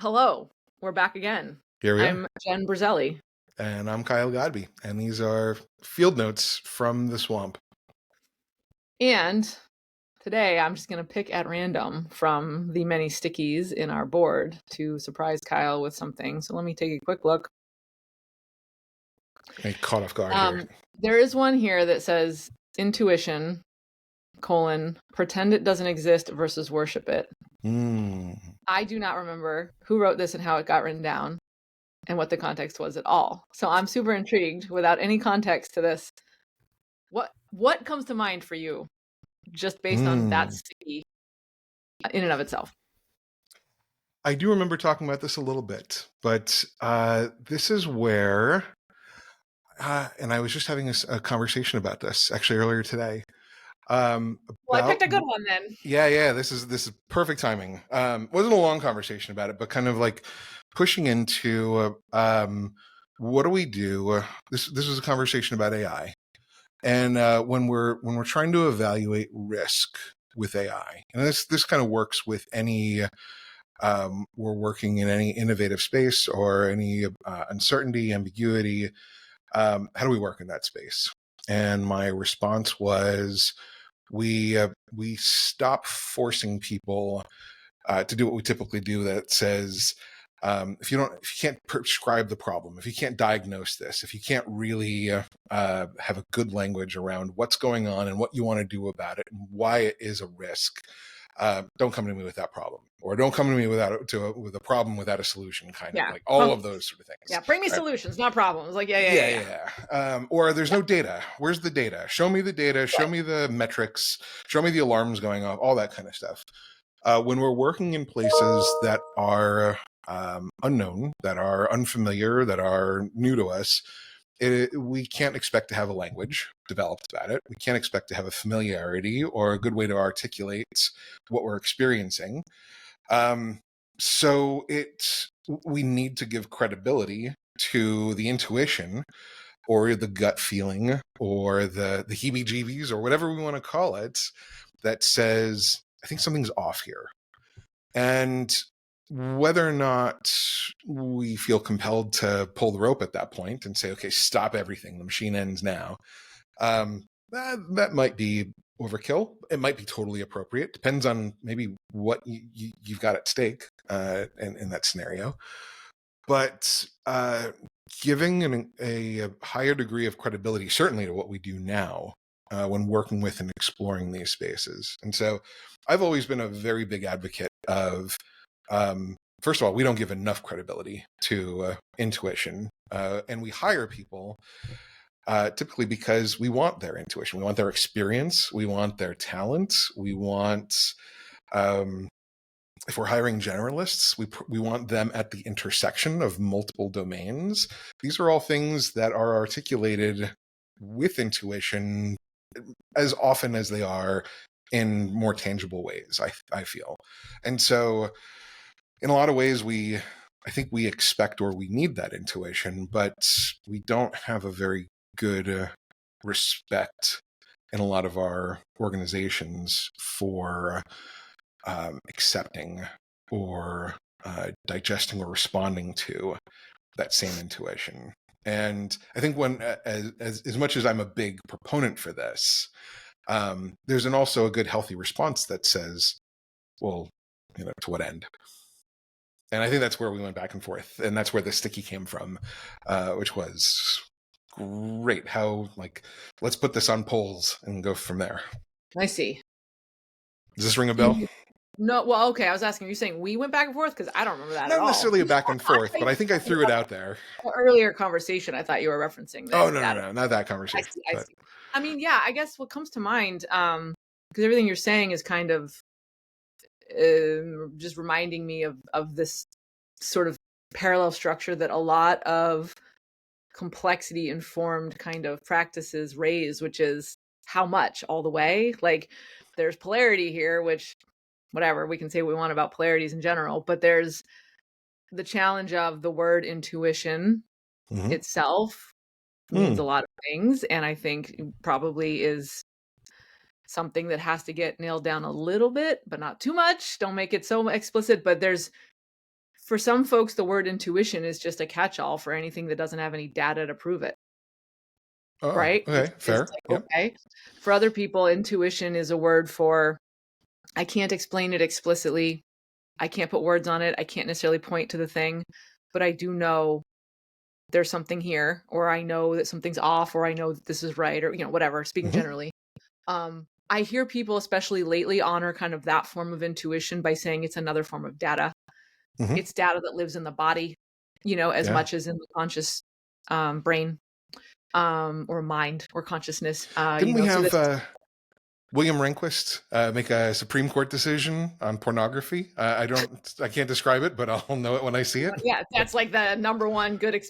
Hello, we're back again. Here we are. I'm Jen Brazelli. And I'm Kyle Godby. And these are field notes from the swamp. And today I'm just going to pick at random from the many stickies in our board to surprise Kyle with something. So let me take a quick look. I caught off guard here. There is one here that says intuition, pretend it doesn't exist versus worship it. I do not remember who wrote this and how it got written down and what the context was at all. So I'm super intrigued without any context to this. What comes to mind for you just based on that sticky in and of itself? I do remember talking about this a little bit, but this is where, and I was just having a conversation about this actually earlier today. Well, I picked a good one then. Yeah. This is perfect timing. Wasn't a long conversation about it, but kind of like pushing into what do we do? This was a conversation about AI, and when we're trying to evaluate risk with AI, and this kind of works with any. We're working in any innovative space or any uncertainty, ambiguity. How do we work in that space? And my response was, we stop forcing people to do what we typically do. That says, if you can't prescribe the problem, if you can't diagnose this, if you can't really have a good language around what's going on and what you want to do about it and why it is a risk, don't come to me with that problem, or don't come to me with a problem without a solution, kind of like all of those sort of things. Yeah, bring me solutions, not problems. Like, yeah. Or there's no data. Where's the data? Show me the data. Show me the metrics. Show me the alarms going off. All that kind of stuff. When we're working in places that are unknown, that are unfamiliar, that are new to us, we can't expect to have a language developed about it. We can't expect to have a familiarity or a good way to articulate what we're experiencing. So we need to give credibility to the intuition or the gut feeling or the heebie-jeebies or whatever we want to call it that says, I think something's off here. And whether or not we feel compelled to pull the rope at that point and say, okay, stop everything, the machine ends now, that might be overkill. It might be totally appropriate. Depends on maybe what you've got at stake in that scenario. But giving a higher degree of credibility, certainly to what we do now, when working with and exploring these spaces. And so I've always been a very big advocate of, first of all, we don't give enough credibility to intuition, and we hire people typically because we want their intuition, we want their experience, we want their talent, we want, if we're hiring generalists, we want them at the intersection of multiple domains. These are all things that are articulated with intuition as often as they are in more tangible ways, I feel. And so in a lot of ways, I think we expect or we need that intuition, but we don't have a very good respect in a lot of our organizations for accepting or digesting or responding to that same intuition. And I think as much as I'm a big proponent for this, there's also a good healthy response that says, well, to what end? And I think that's where we went back and forth, and that's where the sticky came from, which was great. How, let's put this on polls and go from there. I see. Does this ring a bell? No, well, okay. I was asking, are you saying we went back and forth? Because I don't remember that at all. Not necessarily a back and forth, but I think I threw it out there. Earlier conversation, I thought you were referencing this. Oh, no, not that conversation. I see. I mean, yeah, I guess what comes to mind, because everything you're saying is kind of just reminding me of this sort of parallel structure that a lot of complexity informed kind of practices raise, which is how much all the way. Like, there's polarity here, which whatever, we can say what we want about polarities in general, but there's the challenge of the word intuition itself means a lot of things, and I think probably is something that has to get nailed down a little bit, but not too much. Don't make it so explicit, but there's for some folks, the word intuition is just a catch-all for anything that doesn't have any data to prove it. Oh, Right? Which okay, is fair. like, Yep. okay. For other people, intuition is a word for, I can't explain it explicitly. I can't put words on it. I can't necessarily point to the thing, but I do know there's something here, or I know that something's off, or I know that this is right, or, whatever, speaking Hmm. generally. I hear people, especially lately, honor kind of that form of intuition by saying it's another form of data. Hmm. It's data that lives in the body, as Yeah. much as in the conscious brain, or mind or consciousness. Didn't we So have this, William Rehnquist make a Supreme Court decision on pornography? I can't describe it, but I'll know it when I see it. yeah, that's like the number one good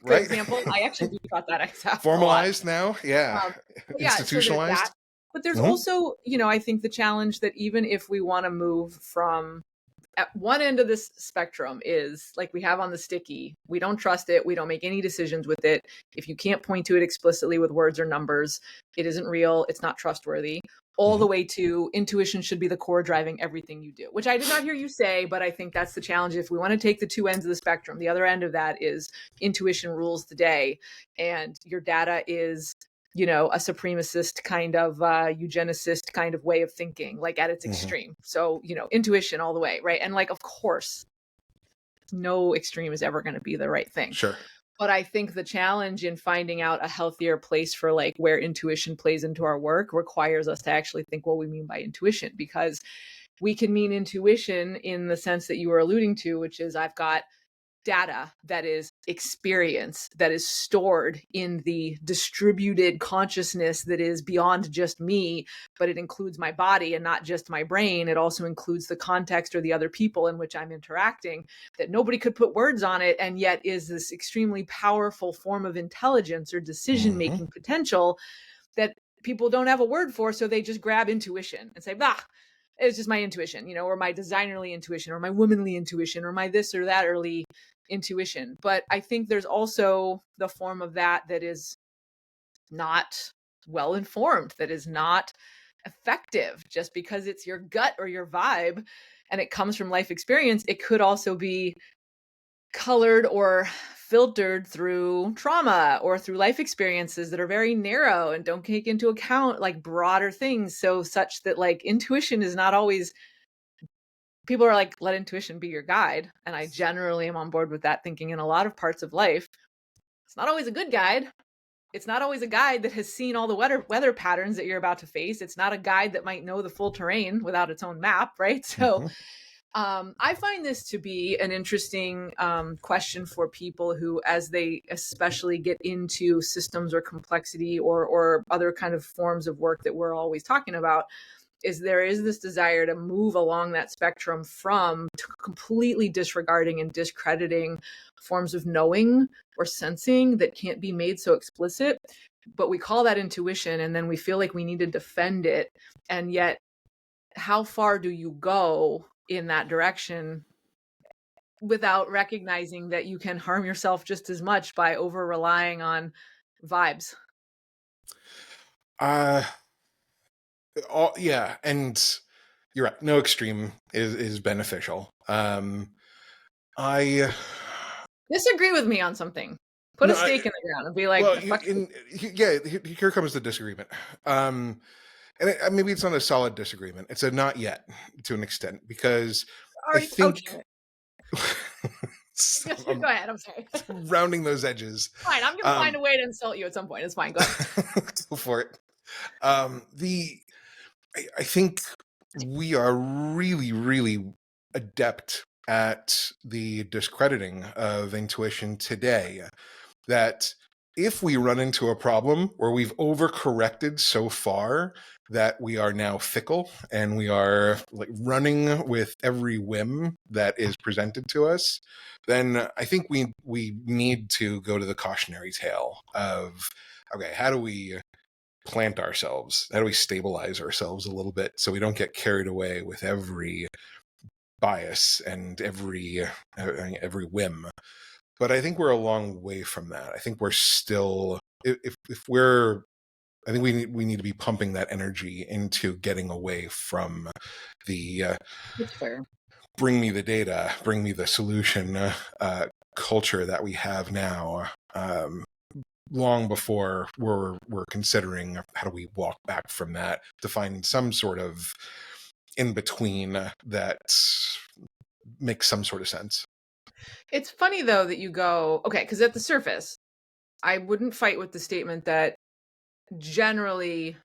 Right? example. I actually do trust that example a lot. Formalized now. Yeah. Um, but yeah, so there's that. Institutionalized. But there's Hmm. also, I think the challenge that even if we want to move from at one end of this spectrum is like we have on the sticky, we don't trust it, we don't make any decisions with it. If you can't point to it explicitly with words or numbers, it isn't real, it's not trustworthy. All Hmm. the way to intuition should be the core driving everything you do, which I did not hear you say, but I think that's the challenge. If we want to take the two ends of the spectrum, the other end of that is intuition rules the day, and your data is a supremacist kind of eugenicist kind of way of thinking, like at its Hmm. extreme. So, intuition all the way, right? And like, of course, no extreme is ever going to be the right thing. Sure. But I think the challenge in finding out a healthier place for like where intuition plays into our work requires us to actually think what we mean by intuition, because we can mean intuition in the sense that you were alluding to, which is I've got data that is experience that is stored in the distributed consciousness that is beyond just me, but it includes my body and not just my brain. It also includes the context or the other people in which I'm interacting, that nobody could put words on it, and yet is this extremely powerful form of intelligence or decision Hmm. making potential that people don't have a word for, so they just grab intuition and say, bah, it's just my intuition, or my designerly intuition, or my womanly intuition, or my this or that early intuition. But I think there's also the form of that is not well informed, that is not effective. Just because it's your gut or your vibe and it comes from life experience, it could also be colored or filtered through trauma or through life experiences that are very narrow and don't take into account like broader things, so such that like intuition is not always, people are like, let intuition be your guide, and I generally am on board with that thinking in a lot of parts of life. It's not always a good guide. It's not always a guide that has seen all the weather patterns that you're about to face. It's not a guide that might know the full terrain without its own map, right? So Hmm. I find this to be an interesting question for people who, as they especially get into systems or complexity or other kind of forms of work that we're always talking about, is there is this desire to move along that spectrum from completely disregarding and discrediting forms of knowing or sensing that can't be made so explicit, but we call that intuition, and then we feel like we need to defend it. And yet, how far do you go in that direction without recognizing that you can harm yourself just as much by over relying on vibes? Uh, yeah, and you're right. No extreme is beneficial. I Disagree with me on something. Put a no. stake in the ground and be like, Well, the fuck. yeah. Here comes the disagreement. And maybe it's not a solid disagreement. It's a not yet to an extent, because I think Okay. so Go I'm ahead. I'm sorry. rounding those edges. Fine. I'm going to find Um, a way to insult you at some point. It's fine. Go ahead. go for it. The I think we are really, really adept at the discrediting of intuition today. That if we run into a problem where we've overcorrected so far that we are now fickle and we are like running with every whim that is presented to us, then I think we need to go to the cautionary tale of, okay, how do we plant ourselves? How do we stabilize ourselves a little bit so we don't get carried away with every bias and every whim? But I think we're a long way from that. I think we're still, if we're, I think we need to be pumping that energy into getting away from the It's fair. bring me the data, bring me the solution culture that we have now, long before we're considering how do we walk back from that to find some sort of in between that makes some sort of sense. It's funny though that you go, okay, because at the surface, I wouldn't fight with the statement that generally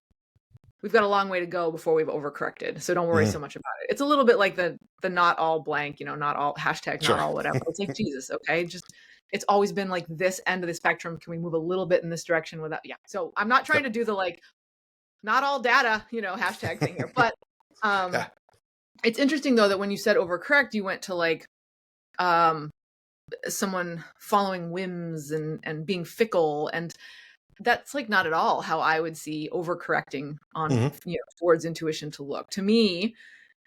we've got a long way to go before we've overcorrected. So don't worry so Mm-hmm. much about it. It's a little bit like the not all blank, not all hashtag, not Sure. all whatever. It's like Jesus, okay? Just it's always been like this end of the spectrum. Can we move a little bit in this direction without yeah. So I'm not trying Yep. to do the like not all data, hashtag thing here. But Yeah. it's interesting though that when you said overcorrect, you went to like um someone following whims and being fickle, and that's like not at all how I would see overcorrecting on Mm-hmm. towards intuition to look. To me,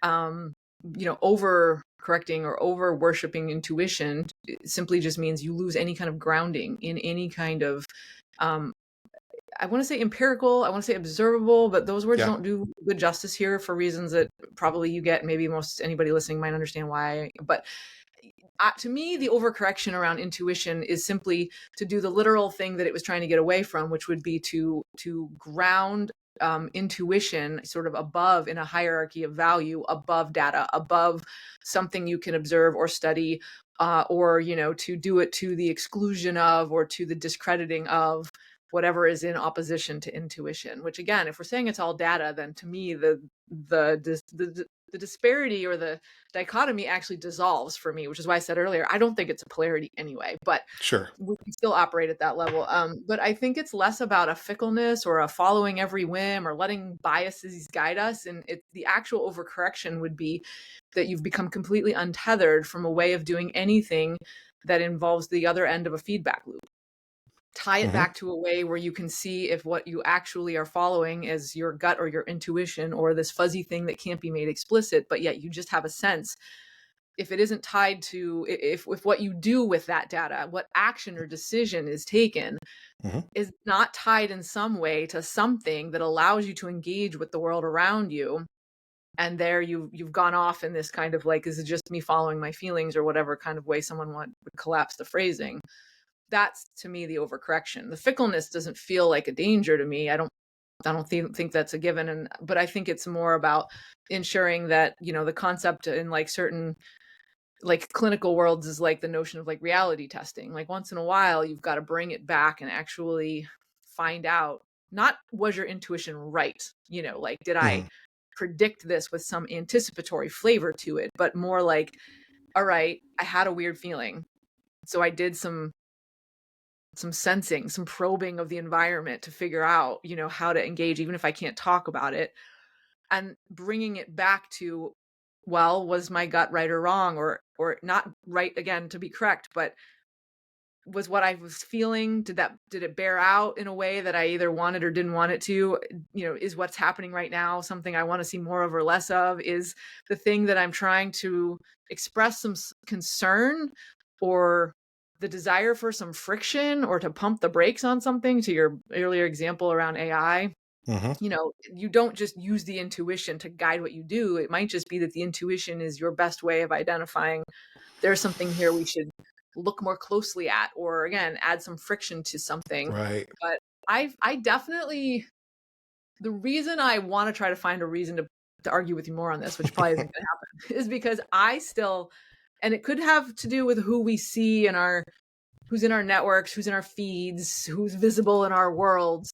overcorrecting or over worshiping intuition simply just means you lose any kind of grounding in any kind of um, I want to say empirical, I want to say observable, but those words Yeah. don't do good justice here for reasons that probably you get. Maybe most anybody listening might understand why. But to me, the overcorrection around intuition is simply to do the literal thing that it was trying to get away from, which would be to ground intuition sort of above in a hierarchy of value, above data, above something you can observe or study, or to do it to the exclusion of or to the discrediting of whatever is in opposition to intuition. Which again, if we're saying it's all data, then to me the disparity or the dichotomy actually dissolves for me, which is why I said earlier, I don't think it's a polarity anyway, but Sure. we can still operate at that level. But I think it's less about a fickleness or a following every whim or letting biases guide us. And the actual overcorrection would be that you've become completely untethered from a way of doing anything that involves the other end of a feedback loop. Tie it Mm-hmm. back to a way where you can see if what you actually are following is your gut or your intuition or this fuzzy thing that can't be made explicit, but yet you just have a sense. If it isn't tied to if what you do with that data, what action or decision is taken, Mm-hmm. is not tied in some way to something that allows you to engage with the world around you, and there you've gone off in this kind of like, is it just me following my feelings or whatever kind of way someone would collapse the phrasing. That's to me the overcorrection. The fickleness doesn't feel like a danger to me. I don't think that's a given, but I think it's more about ensuring that the concept in like certain like clinical worlds is like the notion of like reality testing. Like once in a while, you've got to bring it back and actually find out, not was your intuition right? Like did I Mm-hmm. predict this with some anticipatory flavor to it, but more like, all right, I had a weird feeling. So I did some sensing, some probing of the environment to figure out, how to engage, even if I can't talk about it, and bringing it back to, well, was my gut right or wrong, or not right again to be correct, but was what I was feeling, did it bear out in a way that I either wanted or didn't want it to? Is what's happening right now something I want to see more of or less of? Is the thing that I'm trying to express some concern or the desire for some friction or to pump the brakes on something, to your earlier example around AI? Mm-hmm. You don't just use the intuition to guide what you do. It might just be that the intuition is your best way of identifying there's something here we should look more closely at, or again, add some friction to something. Right. But I definitely, the reason I want to try to find a reason to argue with you more on this, which probably isn't going to happen, is because I still, and it could have to do with who we see in who's in our networks, who's in our feeds, who's visible in our worlds.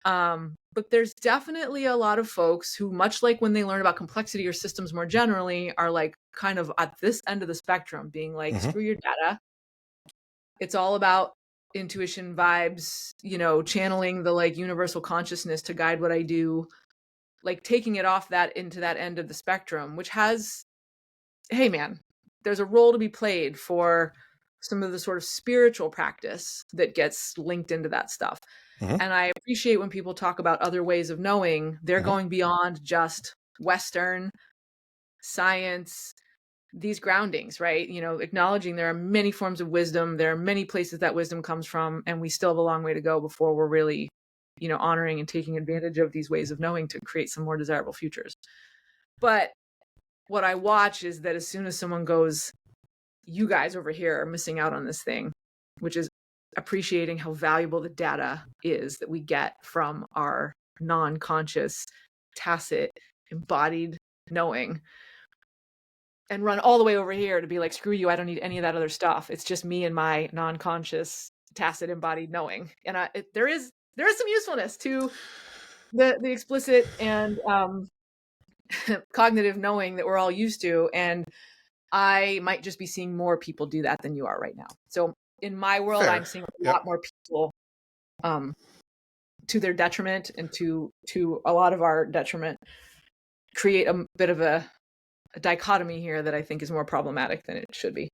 But there's definitely a lot of folks who, much like when they learn about complexity or systems more generally, are like kind of at this end of the spectrum, being like, Mm-hmm. screw your data. It's all about intuition, vibes, channeling the like universal consciousness to guide what I do, like taking it off that into that end of the spectrum, which has, hey man, there's a role to be played for some of the sort of spiritual practice that gets linked into that stuff. Mm-hmm. And I appreciate when people talk about other ways of knowing, they're Mm-hmm. going beyond just Western science, these groundings, right? Acknowledging there are many forms of wisdom, there are many places that wisdom comes from, and we still have a long way to go before we're really, honoring and taking advantage of these ways of knowing to create some more desirable futures. But what I watch is that as soon as someone goes, you guys over here are missing out on this thing, which is appreciating how valuable the data is that we get from our non-conscious, tacit, embodied knowing, and run all the way over here to be like, screw you, I don't need any of that other stuff. It's just me and my non-conscious, tacit, embodied knowing. And there is some usefulness to the explicit and cognitive knowing that we're all used to. And I might just be seeing more people do that than you are right now. So in my world, Fair. I'm seeing a Yep. lot more people to their detriment and to a lot of our detriment create a bit of a dichotomy here that I think is more problematic than it should be.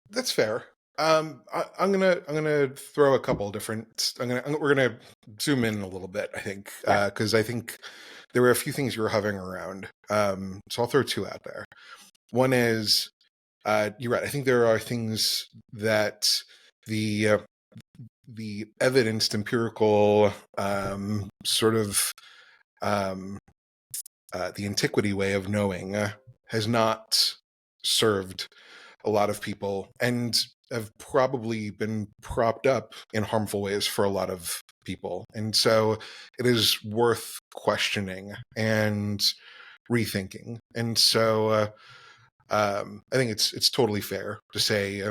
That's fair. I'm gonna throw a couple different. We're gonna zoom in a little bit. I think because I think there were a few things you were hovering around. So I'll throw two out there. One is you're right. I think there are things that the evidenced empirical sort of the antiquity way of knowing has not served a lot of people and have probably been propped up in harmful ways for a lot of people. And so it is worth questioning and rethinking. And so I think it's totally fair to say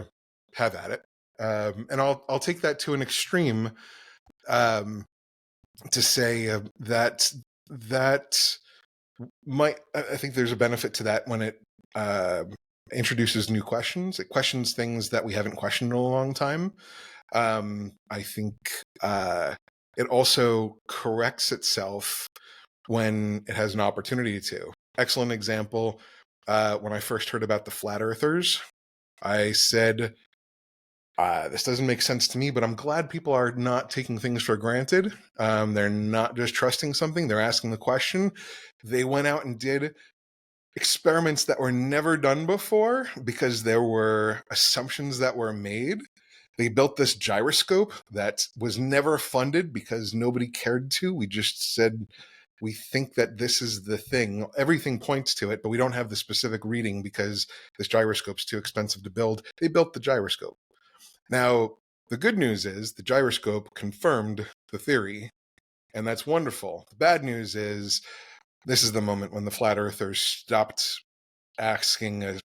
have at it. And I'll take that to an extreme um, to say that might I think there's a benefit to that when it introduces new questions. It questions things that we haven't questioned in a long time. I think it also corrects itself when it has an opportunity to. Excellent example. When I first heard about the flat earthers, I said, this doesn't make sense to me, but I'm glad people are not taking things for granted. They're not just trusting something, they're asking the question. They went out and did experiments that were never done before because there were assumptions that were made. They built this gyroscope that was never funded because nobody cared to. We just said, we think that this is the thing. Everything points to it, but we don't have the specific reading because this gyroscope's too expensive to build. They built the gyroscope. Now, the good news is the gyroscope confirmed the theory, and that's wonderful. The bad news is this is the moment when the flat earthers stopped asking a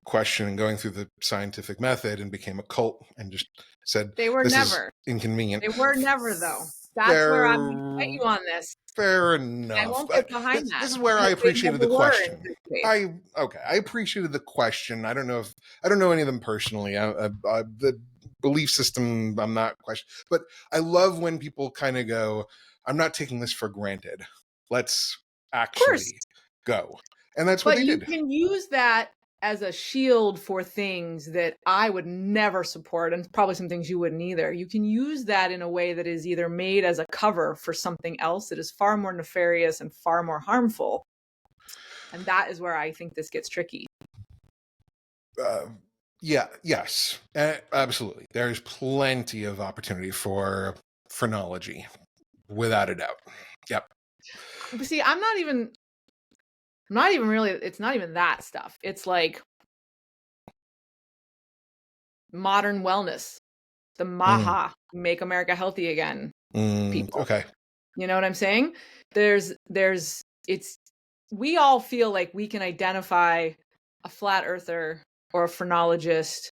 question and going through the scientific method and became a cult and just said, They were this is never. inconvenient. They were never, though. That's where I'm going to fight Fair, you on this. fair I enough. won't get behind This that is where I because they appreciated never the were in question. good faith. I appreciated the question. I don't know any of them personally. The belief system, I'm not questioning, but I love when people kind of go, I'm not taking this for granted. Let's Of course. actually go. And that's what But they you did. can use that as a shield for things that I would never support, and probably some things you wouldn't either. You can use that in a way that is either made as a cover for something else that is far more nefarious and far more harmful. And that is where I think this gets tricky. Yes, absolutely. There's plenty of opportunity for phrenology, without a doubt. Yep. But see, I'm not even really, it's not even that stuff. It's like modern wellness, the MAHA, Make America Healthy Again people. Okay. You know what I'm saying? We all feel like we can identify a flat earther or a phrenologist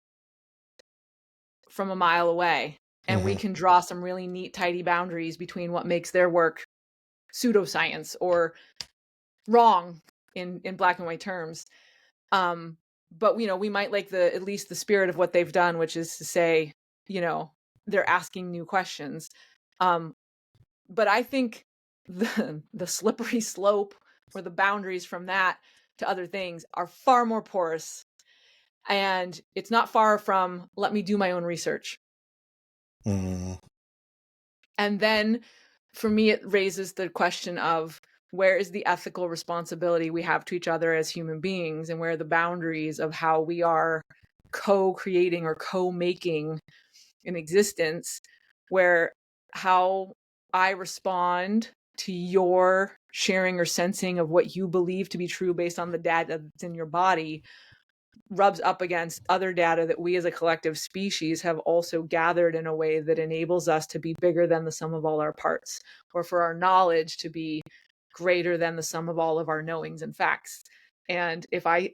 from a mile away, and we can draw some really neat, tidy boundaries between what makes their work pseudoscience or wrong in black and white terms. But we might like at least the spirit of what they've done, which is to say, they're asking new questions. But I think the slippery slope or the boundaries from that to other things are far more porous. And it's not far from, let me do my own research. And then for me, it raises the question of where is the ethical responsibility we have to each other as human beings, and where are the boundaries of how we are co-creating or co-making an existence, where how I respond to your sharing or sensing of what you believe to be true based on the data that's in your body rubs up against other data that we as a collective species have also gathered in a way that enables us to be bigger than the sum of all our parts, or for our knowledge to be greater than the sum of all of our knowings and facts. And if I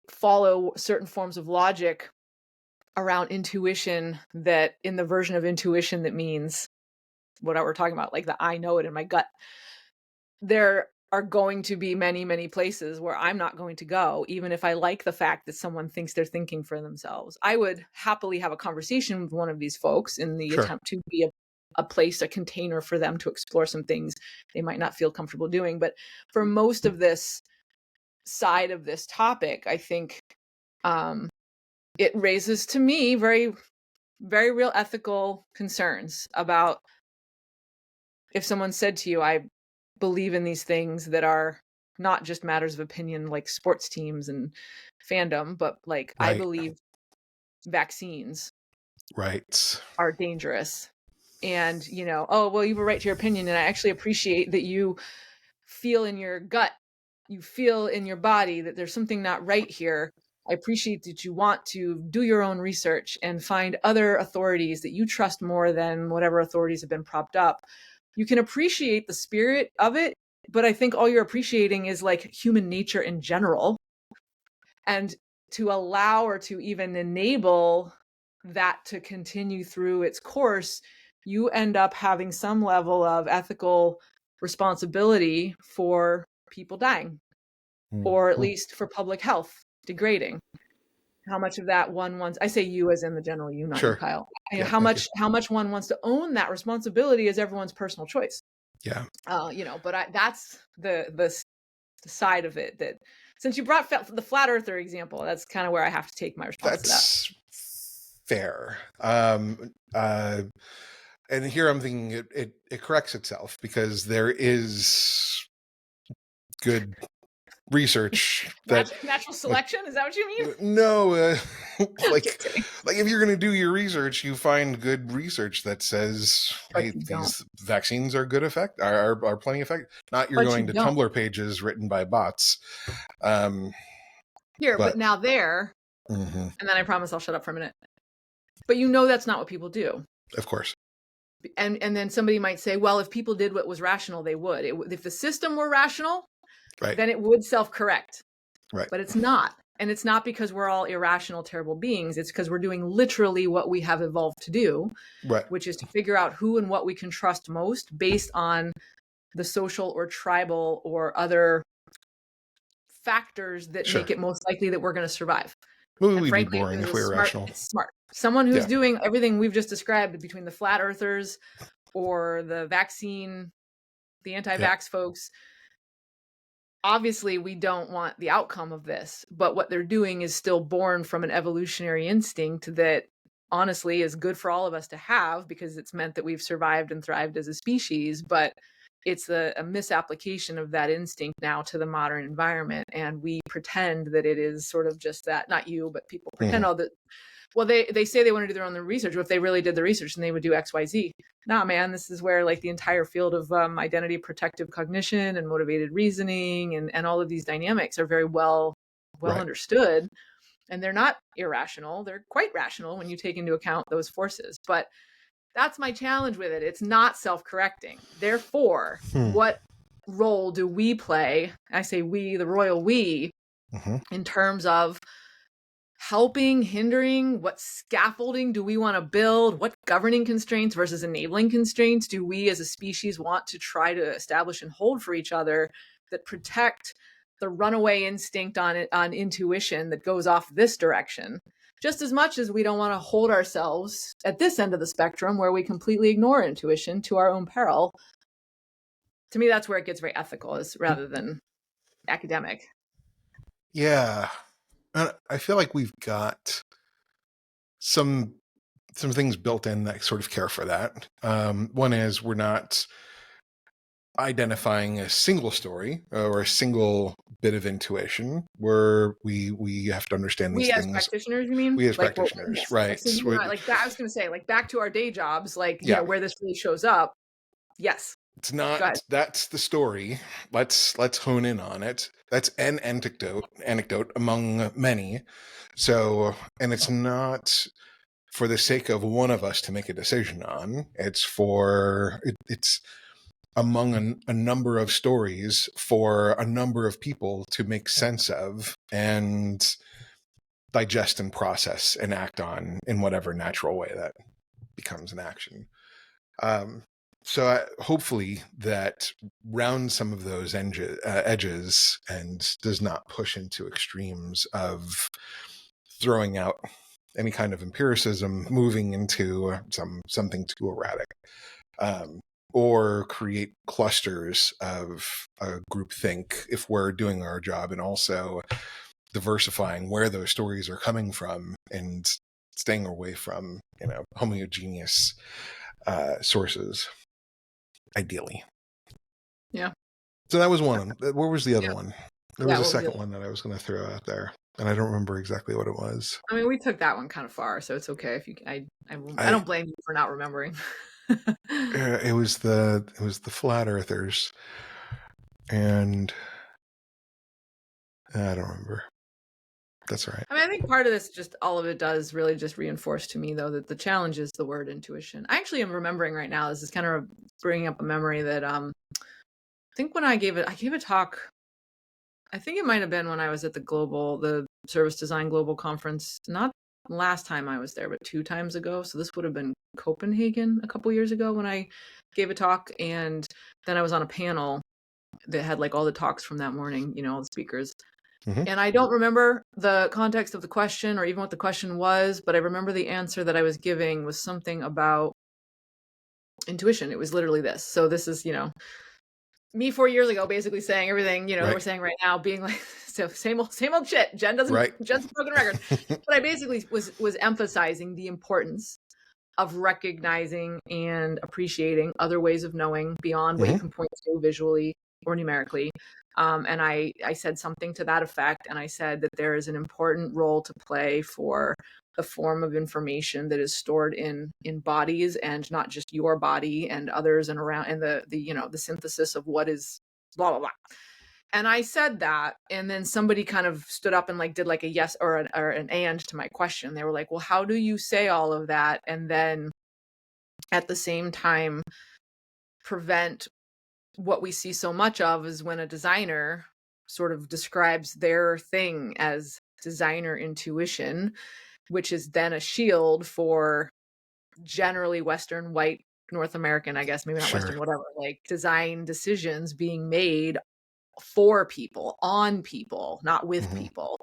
follow certain forms of logic around intuition, that in the version of intuition that means what we're talking about, like the I know it in my gut, there are going to be many, many places where I'm not going to go, even if I like the fact that someone thinks they're thinking for themselves. I would happily have a conversation with one of these folks in the attempt to be a place, a container for them to explore some things they might not feel comfortable doing. But for most of this side of this topic, I think it raises to me very, very real ethical concerns about if someone said to you, I believe in these things that are not just matters of opinion like sports teams and fandom, but like I believe vaccines are dangerous. And, you know, oh, well, you have a right to your opinion. And I actually appreciate that you feel in your gut, you feel in your body that there's something not right here. I appreciate that you want to do your own research and find other authorities that you trust more than whatever authorities have been propped up. You can appreciate the spirit of it, but I think all you're appreciating is like human nature in general. And to allow or to even enable that to continue through its course, you end up having some level of ethical responsibility for people dying, or at least for public health degrading. How much of that one wants, I say you as in the general you, not you, Kyle. Yeah, how much one wants to own that responsibility is everyone's personal choice. Yeah. You know, but that's the side of it that, since you brought the flat earther example, that's kind of where I have to take my response to that. That's fair. And here I'm thinking it corrects itself, because there is good research that natural selection, is that what you mean? No, like if you're going to do your research, you find good research that says, hey, these vaccines are good effect, are plenty effective. Not you're going to Tumblr pages written by bots. But now there, and then I promise I'll shut up for a minute. But you know that's not what people do. Of course. And then somebody might say, well, if people did what was rational, they would. If the system were rational, then it would self-correct. But it's not. And it's not because we're all irrational, terrible beings. It's because we're doing literally what we have evolved to do, which is to figure out who and what we can trust most based on the social or tribal or other factors that make it most likely that we're going to survive. We'd be boring if we were rational. It's smart. Someone who's doing everything we've just described between the flat earthers or the vaccine, the anti-vax folks, obviously we don't want the outcome of this, but what they're doing is still born from an evolutionary instinct that honestly is good for all of us to have, because it's meant that we've survived and thrived as a species. But it's a misapplication of that instinct now to the modern environment. And we pretend that it is sort of just that, not you, but people pretend all that. Well, they say they want to do their own research. What if they really did the research and they would do X, Y, Z? Nah, man, this is where like the entire field of identity protective cognition and motivated reasoning and all of these dynamics are very well understood. And they're not irrational. They're quite rational when you take into account those forces. But that's my challenge with it. It's not self-correcting. Therefore, what role do we play? I say we, the royal we, in terms of helping, hindering, what scaffolding do we want to build? What governing constraints versus enabling constraints do we as a species want to try to establish and hold for each other that protect the runaway instinct on intuition that goes off this direction? Just as much as we don't want to hold ourselves at this end of the spectrum where we completely ignore intuition to our own peril. To me, that's where it gets very ethical, rather than academic. Yeah. I feel like we've got some things built in that sort of care for that. One is we're not identifying a single story or a single bit of intuition, where we have to understand these things. We as practitioners, you mean? We as practitioners, right? So like that, I was going to say, like back to our day jobs, like you know where this really shows up. Yes, It's Go ahead. not, that's the story. Let's hone in on it. That's an anecdote among many. So, and it's not for the sake of one of us to make a decision on. It's among a number of stories for a number of people to make sense of and digest and process and act on in whatever natural way that becomes an action. Um, so hopefully that rounds some of those edges and does not push into extremes of throwing out any kind of empiricism, moving into something too erratic, or create clusters of groupthink if we're doing our job, and also diversifying where those stories are coming from and staying away from homogeneous sources, ideally. Yeah. So that was one. Where was the other one? There was Yeah. a What was the second other? one that I was going to throw out there, and I don't remember exactly what it was. I mean, we took that one kind of far, so it's okay if you. I I don't blame you for not remembering. it was the flat earthers, and I don't remember. That's all right. I mean, I think part of this, just all of it does really just reinforce to me, though, that the challenge is the word intuition. I actually am remembering right now. This is kind of bringing up a memory that I think when I gave a talk. I think it might have been when I was at the Service Design Global Conference, not last time I was there, but 2 times ago. So this would have been Copenhagen a couple years ago when I gave a talk. And then I was on a panel that had like all the talks from that morning, all the speakers. Mm-hmm. And I don't remember the context of the question or even what the question was, but I remember the answer that I was giving was something about intuition. It was literally this. So this is, me 4 years ago, basically saying everything, that Right. we're saying right now, being like, so same old shit. Jen's Right. a broken record. But I basically was emphasizing the importance of recognizing and appreciating other ways of knowing beyond what you Mm-hmm. can point to visually or numerically. And I said something to that effect. And I said that there is an important role to play for the form of information that is stored in bodies, and not just your body and others and around, and the synthesis of what is blah, blah, blah. And I said that, and then somebody kind of stood up and like did like a yes or an and to my question. They were like, well, how do you say all of that and then at the same time prevent what we see so much of, is when a designer sort of describes their thing as designer intuition, which is then a shield for generally Western white North American, I guess, maybe not Sure. Western, whatever, like design decisions being made for people, on people, not with Mm-hmm. people,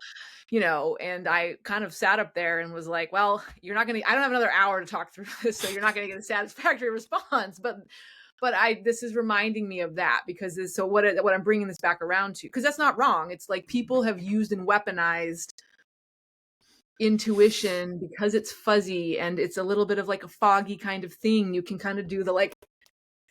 and I kind of sat up there and was like, well, I don't have another hour to talk through this, so you're not going to get a satisfactory response. But this is reminding me of that, because so what I'm bringing this back around to, because that's not wrong. It's like people have used and weaponized intuition because it's fuzzy and it's a little bit of like a foggy kind of thing. You can kind of do the like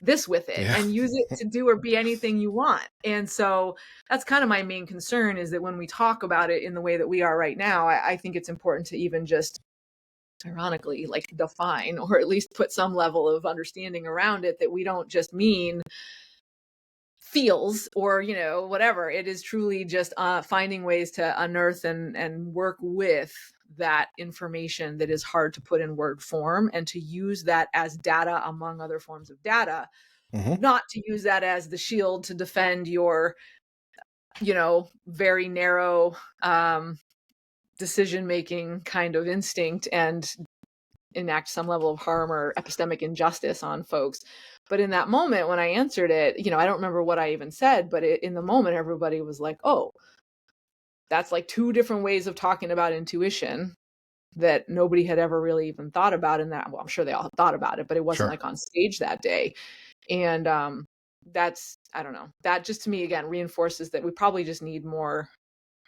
this with it Yeah. and use it to do or be anything you want. And so that's kind of my main concern, is that when we talk about it in the way that we are right now, I think it's important to even just ironically like define, or at least put some level of understanding around it, that we don't just mean feels or whatever. It is truly just finding ways to unearth and work with that information that is hard to put in word form, and to use that as data among other forms of data, Mm-hmm. not to use that as the shield to defend your very narrow decision making kind of instinct and enact some level of harm or epistemic injustice on folks. But in that moment when I answered it, I don't remember what I even said, but in the moment everybody was like, oh, that's like 2 different ways of talking about intuition that nobody had ever really even thought about. In that, well, I'm sure they all thought about it, but it wasn't Sure. like on stage that day. And that's, I don't know, that just to me again reinforces that we probably just need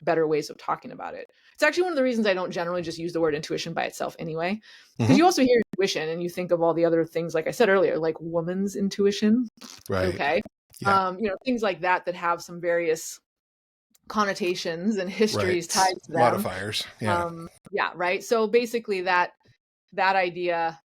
better ways of talking about it. It's actually one of the reasons I don't generally just use the word intuition by itself anyway, because Mm-hmm. you also hear intuition and you think of all the other things, like I said earlier, like woman's intuition. Right. Okay. Yeah. Things like that have some various connotations and Right. histories tied to them. Modifiers. Yeah. Yeah, right. So basically that idea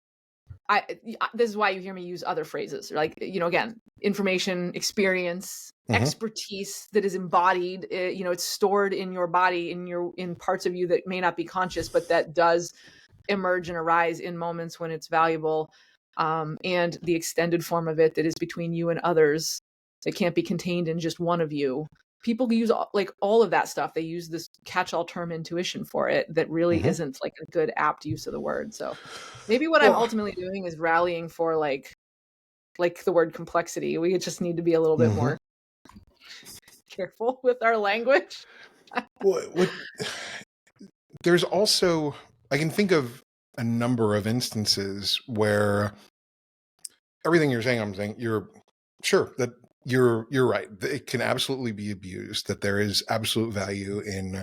this is why you hear me use other phrases like, again, information, experience, expertise that is embodied. It's stored in your body, in parts of you that may not be conscious, but that does emerge and arise in moments when it's valuable. And the extended form of it that is between you and others, that can't be contained in just one of you. People use all of that stuff. They use this catch-all term intuition for it that really isn't like a good apt use of the word. So maybe what I'm ultimately doing is rallying for like the word complexity. We just need to be a little bit more careful with our language. There's also, I can think of a number of instances where everything you're saying, I'm saying you're sure that you're right. It can absolutely be abused, that there is absolute value in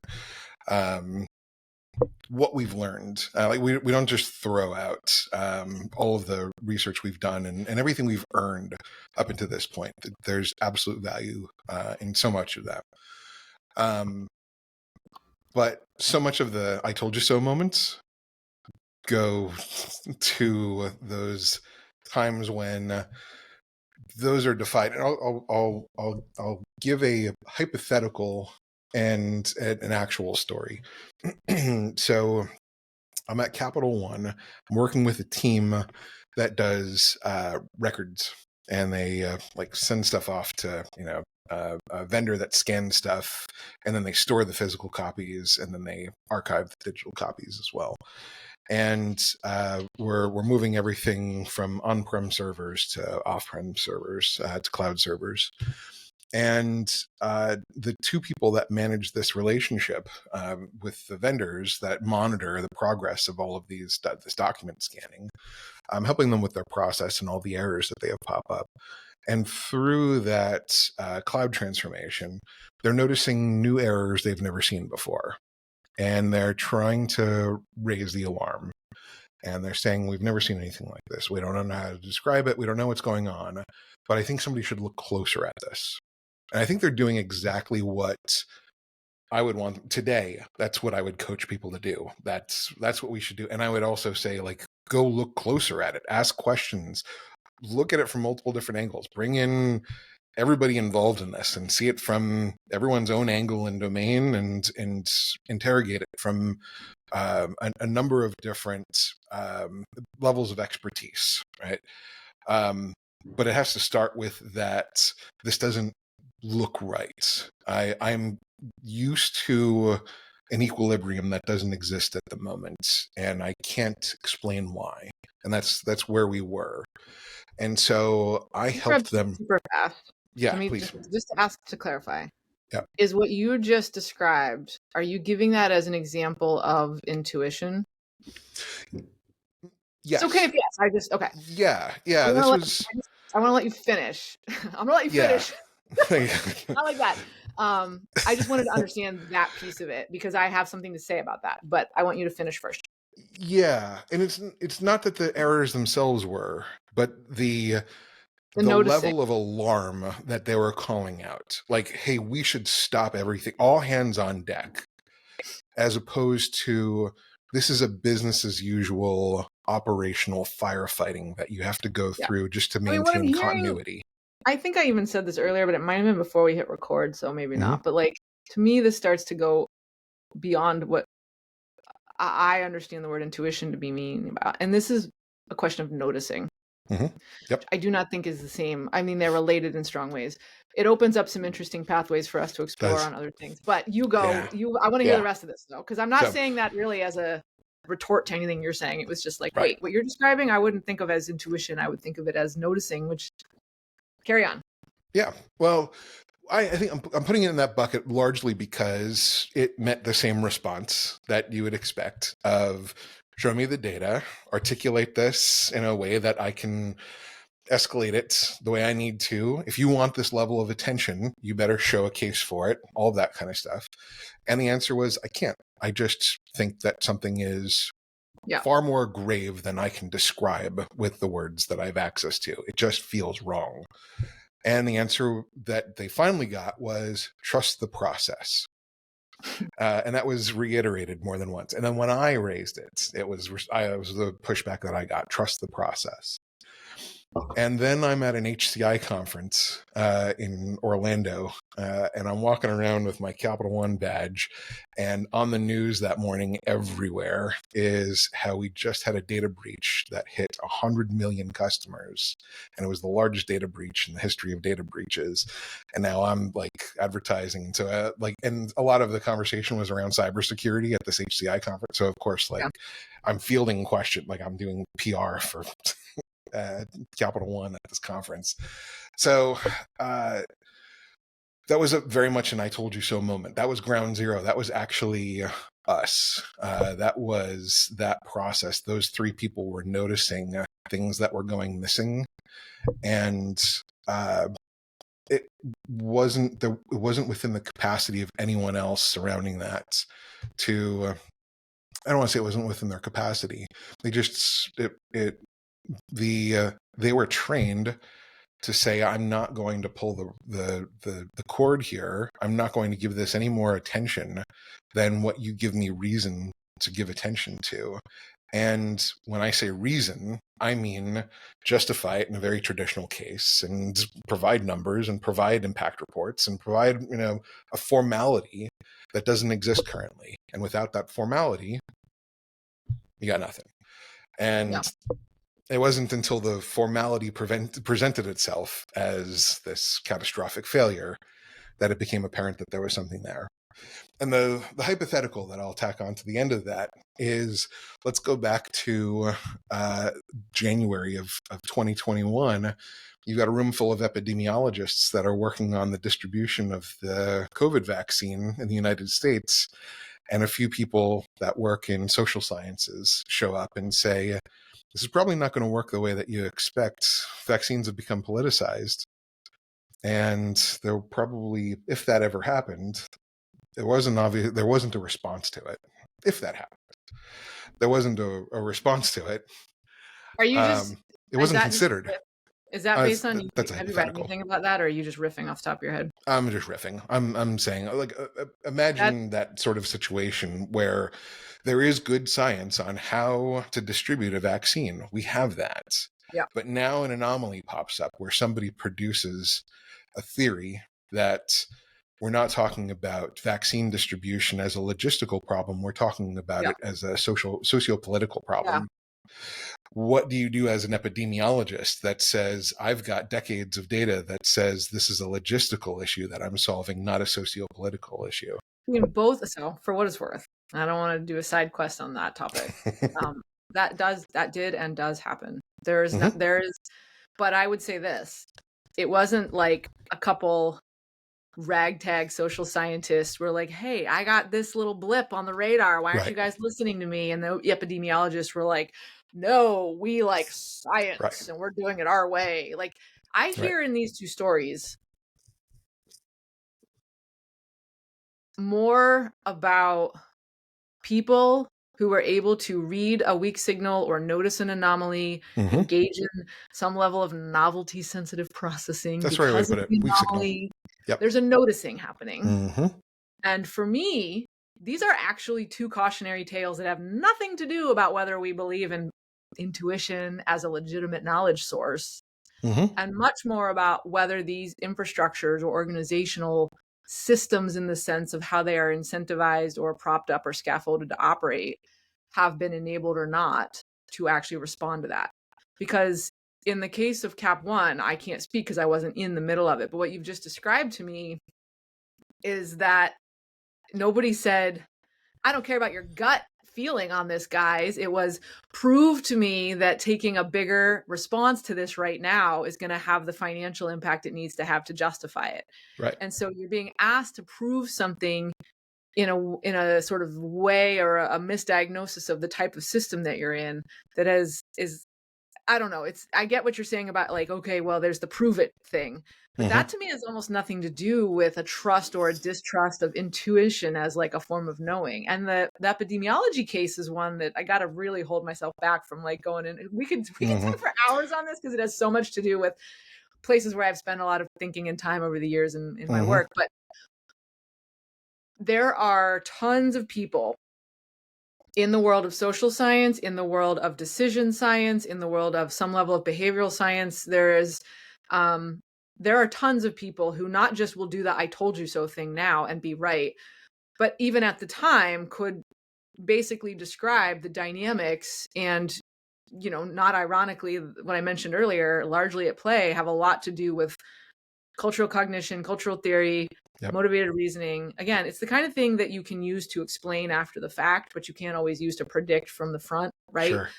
what we've learned. We don't just throw out all of the research we've done and everything we've earned up until this point. There's absolute value in so much of that. But so much of the "I told you so" moments go to those times when those are defied. And I'll give a hypothetical and an actual story. So I'm at Capital One. I'm working with a team that does records, and they send stuff off to a vendor that scans stuff, and then they store the physical copies, and then they archive the digital copies as well. And we're moving everything from on-prem servers to off-prem servers to cloud servers. And the two people that manage this relationship with the vendors that monitor the progress of all of this document scanning, I'm helping them with their process and all the errors that they have pop up. And through that cloud transformation, they're noticing new errors they've never seen before. And they're trying to raise the alarm. And they're saying, we've never seen anything like this. We don't know how to describe it. We don't know what's going on. But I think somebody should look closer at this. And I think they're doing exactly what I would want today. That's what I would coach people to do. That's what we should do. And I would also say, go look closer at it. Ask questions. Look at it from multiple different angles. Bring in everybody involved in this and see it from everyone's own angle and domain, and interrogate it from a number of different levels of expertise, right? But it has to start with that this doesn't look right. I'm used to an equilibrium that doesn't exist at the moment, and I can't explain why. And that's where we were. And so I helped them super fast. Yeah, Let me please. just ask to clarify. Yeah. Is what you just described, are you giving that as an example of intuition? Yes. It's okay if yes. Okay. Yeah. I want to let you finish. I'm gonna let you finish. Not like that. I just wanted to understand that piece of it because I have something to say about that, but I want you to finish first. Yeah, and it's not that the errors themselves were, but the level of alarm that they were calling out. Like, hey, we should stop everything, all hands on deck, as opposed to this is a business as usual operational firefighting that you have to go through just to maintain continuity. I think I even said this earlier, but it might have been before we hit record, so maybe not. But to me, this starts to go beyond what I understand the word intuition to be meaning about. And this is a question of noticing. Yep. I do not think is the same. I mean, they're related in strong ways. It opens up some interesting pathways for us to explore on other things. But I want to hear the rest of this though, because I'm not saying that really as a retort to anything you're saying. It was just like, wait, what you're describing, I wouldn't think of as intuition. I would think of it as noticing, which carry on. Yeah. Well, I think I'm putting it in that bucket largely because it met the same response that you would expect of show me the data, articulate this in a way that I can escalate it the way I need to. If you want this level of attention, you better show a case for it, all of that kind of stuff. And the answer was, I can't. I just think that something is far more grave than I can describe with the words that I have access to. It just feels wrong. And the answer that they finally got was trust the process. And that was reiterated more than once. And then when I raised it, it was the pushback that I got: trust the process. And then I'm at an HCI conference in Orlando, and I'm walking around with my Capital One badge. And on the news that morning, everywhere, is how we just had a data breach that hit 100 million customers, and it was the largest data breach in the history of data breaches. And now I'm like advertising, and so and a lot of the conversation was around cybersecurity at this HCI conference. So of course, like, I'm fielding questions, like I'm doing PR for Capital One at this conference. So that was very much an "I told you so" moment. That was ground zero. That was actually us. That was that process. Those three people were noticing things that were going missing, and it wasn't within the capacity of anyone else surrounding that to. I don't want to say it wasn't within their capacity. They were trained to say, I'm not going to pull the cord here. I'm not going to give this any more attention than what you give me reason to give attention to. And when I say reason, I mean justify it in a very traditional case and provide numbers and provide impact reports and provide, a formality that doesn't exist currently. And without that formality, you got nothing. And it wasn't until the formality presented itself as this catastrophic failure that it became apparent that there was something there. And the hypothetical that I'll tack on to the end of that is, let's go back to January of 2021. You've got a room full of epidemiologists that are working on the distribution of the COVID vaccine in the United States. And a few people that work in social sciences show up and say, this is probably not going to work the way that you expect. Vaccines have become politicized. And there probably, if that ever happened, there wasn't a response to it. If that happened, there wasn't a response to it. Are you just? It wasn't considered. Is that based on? That's a have you read hypothetical. anything about that, or are you just riffing off the top of your head? I'm just riffing. I'm saying, like, imagine that sort of situation where there is good science on how to distribute a vaccine. We have that. Yeah. But now an anomaly pops up where somebody produces a theory that we're not talking about vaccine distribution as a logistical problem. We're talking about it as a socio-political problem. Yeah. What do you do as an epidemiologist that says, I've got decades of data that says this is a logistical issue that I'm solving, not a socio-political issue? I mean, both. So for what it's worth, I don't want to do a side quest on that topic. That did and does happen. There is, but I would say this: it wasn't like a couple ragtag social scientists were like, hey, I got this little blip on the radar. Why aren't you guys listening to me? And the epidemiologists were like, no, we like science and we're doing it our way. Like, I hear in these two stories more about people who were able to read a weak signal or notice an anomaly, engage in some level of novelty sensitive processing. That's the right way to put it. Weak signal. Yep. There's a noticing happening. And for me, these are actually two cautionary tales that have nothing to do about whether we believe in intuition as a legitimate knowledge source, and much more about whether these infrastructures or organizational systems, in the sense of how they are incentivized or propped up or scaffolded to operate, have been enabled or not to actually respond to that. Because in the case of Cap One, I can't speak because I wasn't in the middle of it, but what you've just described to me is that nobody said, I don't care about your gut feeling on this, guys. It was, prove to me that taking a bigger response to this right now is going to have the financial impact it needs to have to justify it. Right. And so you're being asked to prove something in a sort of way, or a misdiagnosis of the type of system that you're in, that is I don't know. I get what you're saying about, like, okay, well, there's the prove it thing, but that to me has almost nothing to do with a trust or a distrust of intuition as like a form of knowing. And the epidemiology case is one that I got to really hold myself back from like going in. We could talk for hours on this because it has so much to do with places where I've spent a lot of thinking and time over the years in my work. But there are tons of people in the world of social science, in the world of decision science, in the world of some level of behavioral science. There are tons of people who not just will do the "I told you so" thing now and be right, but even at the time could basically describe the dynamics and, not ironically, what I mentioned earlier, largely at play, have a lot to do with cultural cognition, cultural theory, Yep. motivated reasoning. Again, it's the kind of thing that you can use to explain after the fact, but you can't always use to predict from the front, right? Sure.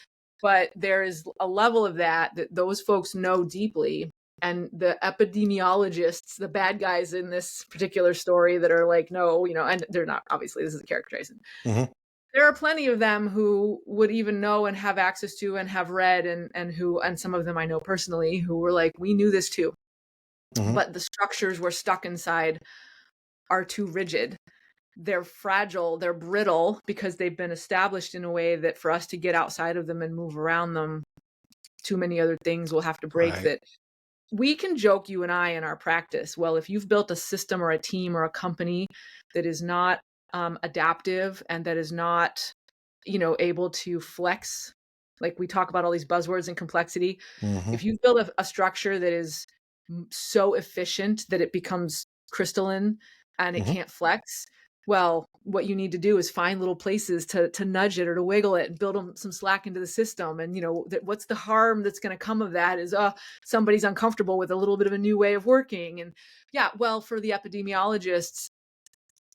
But there is a level of that those folks know deeply. And the epidemiologists, the bad guys in this particular story that are like, no, and they're not, obviously, this is a characterization. Mm-hmm. There are plenty of them who would even know and have access to and have read and some of them I know personally who were like, we knew this too. Mm-hmm. But the structures we're stuck inside are too rigid. They're fragile, they're brittle because they've been established in a way that for us to get outside of them and move around them, too many other things will have to break. Right. That we can joke, you and I, in our practice, well, if you've built a system or a team or a company that is not adaptive and that is not, able to flex, like we talk about all these buzzwords and complexity. Mm-hmm. If you've built a structure that is so efficient that it becomes crystalline and it Mm-hmm. can't flex, well, what you need to do is find little places to nudge it or to wiggle it and build some slack into the system. And what's the harm that's going to come of that is somebody's uncomfortable with a little bit of a new way of working. And yeah, well, for the epidemiologists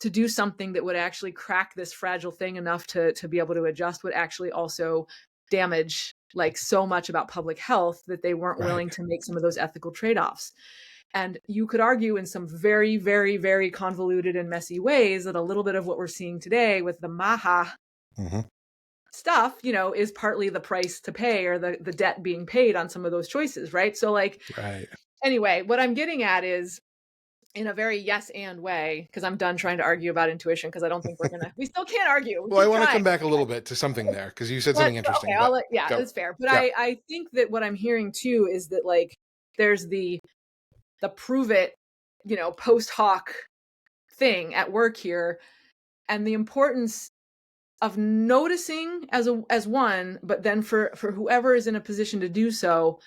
to do something that would actually crack this fragile thing enough to be able to adjust would actually also damage like so much about public health that they weren't Right. willing to make some of those ethical trade-offs. And you could argue in some very, very, very convoluted and messy ways that a little bit of what we're seeing today with the MAHA Mm-hmm. stuff, is partly the price to pay or the debt being paid on some of those choices, right? So like, Right. anyway, what I'm getting at is in a very yes and way, because I'm done trying to argue about intuition because I don't think we still can't argue. Well, I want to Trying. come back a little bit to something there because you said But something interesting. okay, But go. that's fair. But Yeah. I think that what I'm hearing too is that like there's the prove it, post hoc thing at work here, and the importance of noticing as one, but then for whoever is in a position to do so,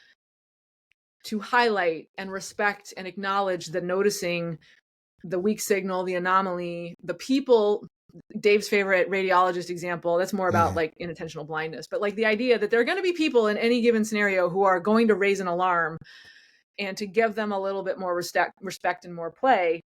to highlight and respect and acknowledge the noticing, the weak signal, the anomaly, the people. Dave's favorite radiologist example, that's more about Mm-hmm. like inattentional blindness, but like the idea that there are going to be people in any given scenario who are going to raise an alarm, and to give them a little bit more respect and more play.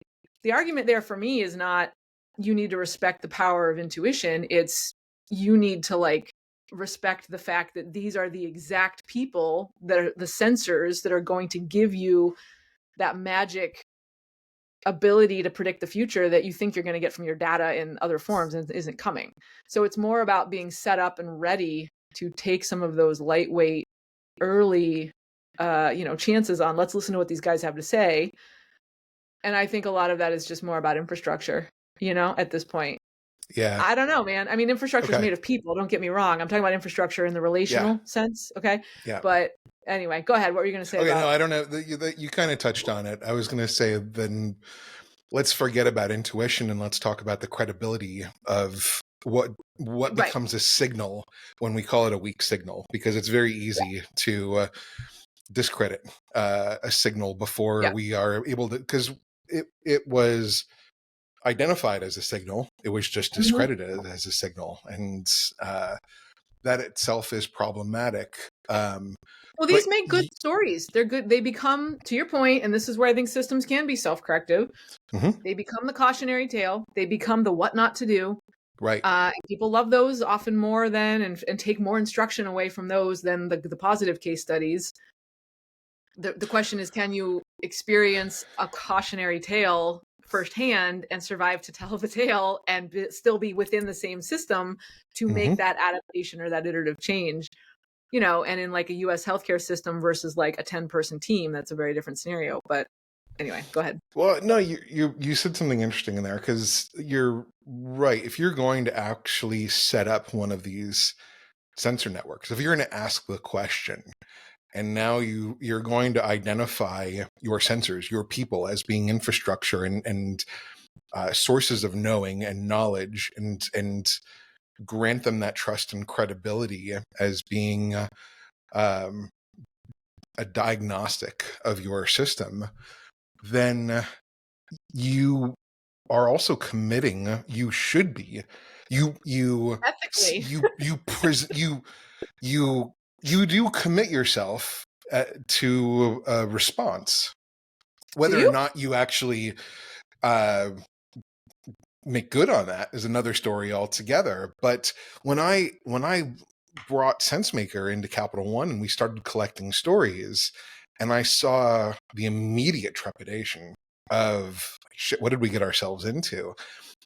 The argument there for me is not you need to respect the power of intuition. It's you need to like respect the fact that these are the exact people that are the sensors that are going to give you that magic ability to predict the future that you think you're going to get from your data in other forms and isn't coming. So it's more about being set up and ready to take some of those lightweight early chances on, let's listen to what these guys have to say. And I think a lot of that is just more about infrastructure, at this point. Yeah. I don't know, man. I mean, infrastructure is made of people. Don't get me wrong. I'm talking about infrastructure in the relational sense. Okay. Yeah. But anyway, go ahead. What were you going to say? Okay. No, I don't know. You kind of touched on it. I was going to say then let's forget about intuition and let's talk about the credibility of what becomes a signal when we call it a weak signal, because it's very easy to discredit a signal before we are able to, because it was identified as a signal. It was just discredited as a signal. And that itself is problematic. Well, these make good stories. They're good. They become, to your point, and this is where I think systems can be self-corrective. They become the cautionary tale. They become the what not to do. Right. People love those often more than, and take more instruction away from those than the positive case studies. The question is, can you experience a cautionary tale firsthand and survive to tell the tale and still be within the same system to make that adaptation or that iterative change? And in like a US healthcare system versus like a 10-person team, that's a very different scenario. But anyway, go ahead. Well, no, you said something interesting in there, because you're right. If you're going to actually set up one of these sensor networks, if you're going to ask the question, and now you're going to identify your sensors, your people, as being infrastructure and sources of knowing and knowledge, and grant them that trust and credibility as being um, a diagnostic of your system, then you are also committing, you should be, Ethically. you do commit yourself to a response, Do whether or you? not you actually make good on that is another story altogether. But when I brought SenseMaker into Capital One and we started collecting stories, and I saw the immediate trepidation of shit, what did we get ourselves into?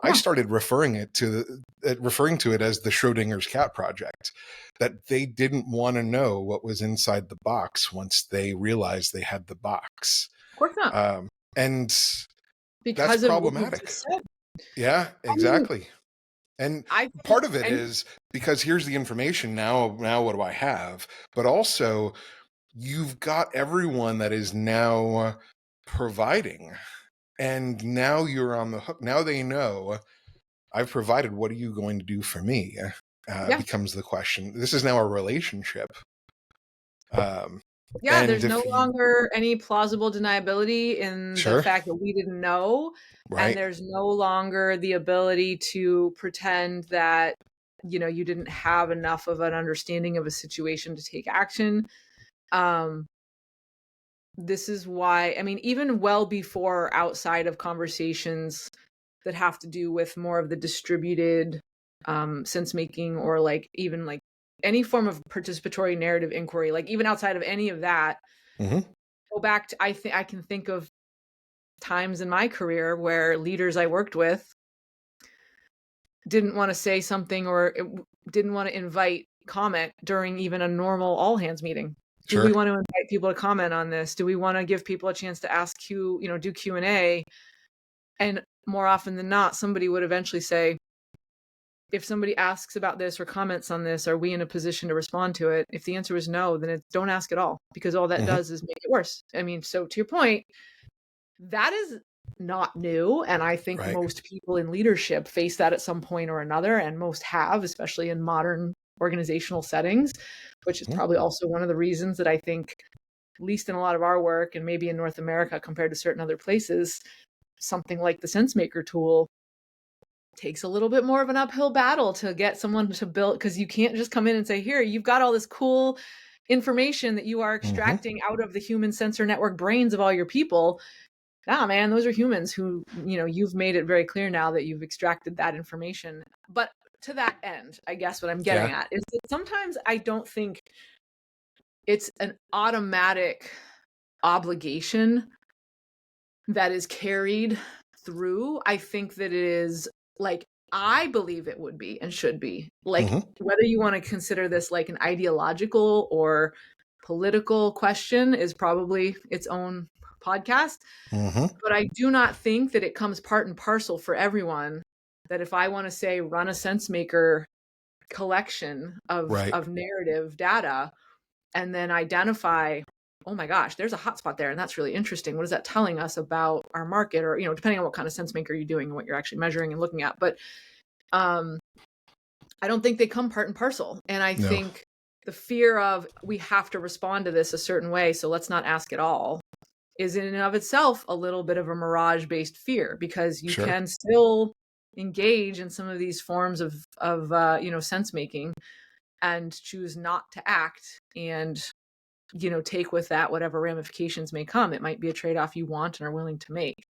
I Yeah. started referring to it as the Schrodinger's cat project, that they didn't want to know what was inside the box once they realized they had the box. Of course not. And that's Because of what you problematic. just said. Yeah, I mean, exactly. And I think part of it is because here's the information. Now what do I have? But also, you've got everyone that is now providing, and now you're on the hook. Now they know I've provided. What are you going to do for me? yeah. Becomes the question. This is now a relationship. Yeah, And there's no if you, longer any plausible deniability in the sure, fact that we didn't know. And right, there's no longer the ability to pretend that, you didn't have enough of an understanding of a situation to take action. Um, this is why, I mean, even well before outside of conversations that have to do with more of the distributed sense making, or like even like any form of participatory narrative inquiry, like even outside of any of that, mm-hmm. go back to, I can think of times in my career where leaders I worked with didn't want to say something, or didn't want to invite comment during even a normal all hands meeting. Do we Sure, want to invite people to comment on this? Do we want to give people a chance to ask do Q&A? And more often than not, somebody would eventually say, if somebody asks about this or comments on this, are we in a position to respond to it? If the answer is no, then don't ask at all, because all that mm-hmm. does is make it worse. I mean, so to your point, that is not new. And I think Right, most people in leadership face that at some point or another, and most have, especially in modern organizational settings, which is mm-hmm. probably also one of the reasons that I think, at least in a lot of our work and maybe in North America compared to certain other places, something like the SenseMaker tool takes a little bit more of an uphill battle to get someone to build, because you can't just come in and say, here, you've got all this cool information that you are Mm-hmm. extracting out of the human sensor network brains of all your people. Nah, man, those are humans who, you've made it very clear now that you've extracted that information. But to that end, I guess what I'm getting Yeah, at is that sometimes I don't think it's an automatic obligation that is carried through. I think that it is, like, I believe it would be and should be. Like, mm-hmm. whether you want to consider this like an ideological or political question is probably its own podcast. Mm-hmm. But I do not think that it comes part and parcel for everyone, that if I want to say run a SenseMaker collection Right, of narrative data, and then identify, oh my gosh, there's a hotspot there, and that's really interesting. What is that telling us about our market? Or, depending on what kind of sense maker you're doing and what you're actually measuring and looking at. But I don't think they come part and parcel. And I no, think the fear of, we have to respond to this a certain way, so let's not ask at all, is in and of itself a little bit of a mirage based fear, because you sure, can still engage in some of these forms of sense making and choose not to act, and take with that whatever ramifications may come. It might be a trade-off you want and are willing to make.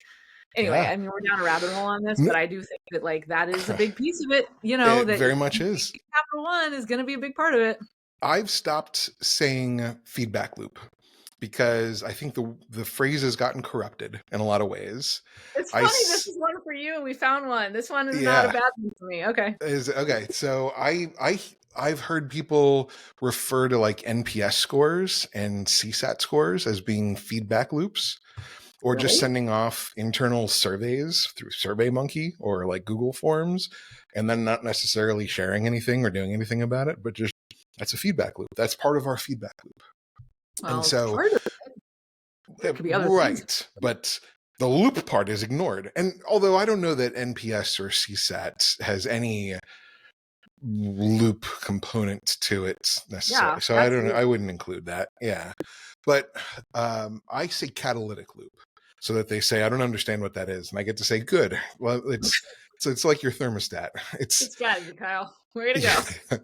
Anyway, yeah. I mean, we're down a rabbit hole on this, but I do think that, like, that is a big piece of it, It that very much is. Capital One is going to be a big part of it. I've stopped saying feedback loop because I think the phrase has gotten corrupted in a lot of ways. It's I funny, this is one for you. We found one. This one is not a yeah, bad one for me. Okay. is okay. So I've heard people refer to like NPS scores and CSAT scores as being feedback loops, or just Really? sending off internal surveys through SurveyMonkey or like Google Forms, and then not necessarily sharing anything or doing anything about it, but just that's a feedback loop. That's part of our feedback loop. And Well, it's so, part of it. It could be other things. right, but the loop part is ignored. And although I don't know that NPS or CSAT has any loop component to it Yeah, necessarily, so I that's don't know, loop. I wouldn't include that. Yeah, but I say catalytic loop, so that they say I don't understand what that is, and I get to say good. Well, it's like your thermostat. Good It's strategy, Kyle. Way to yeah. go.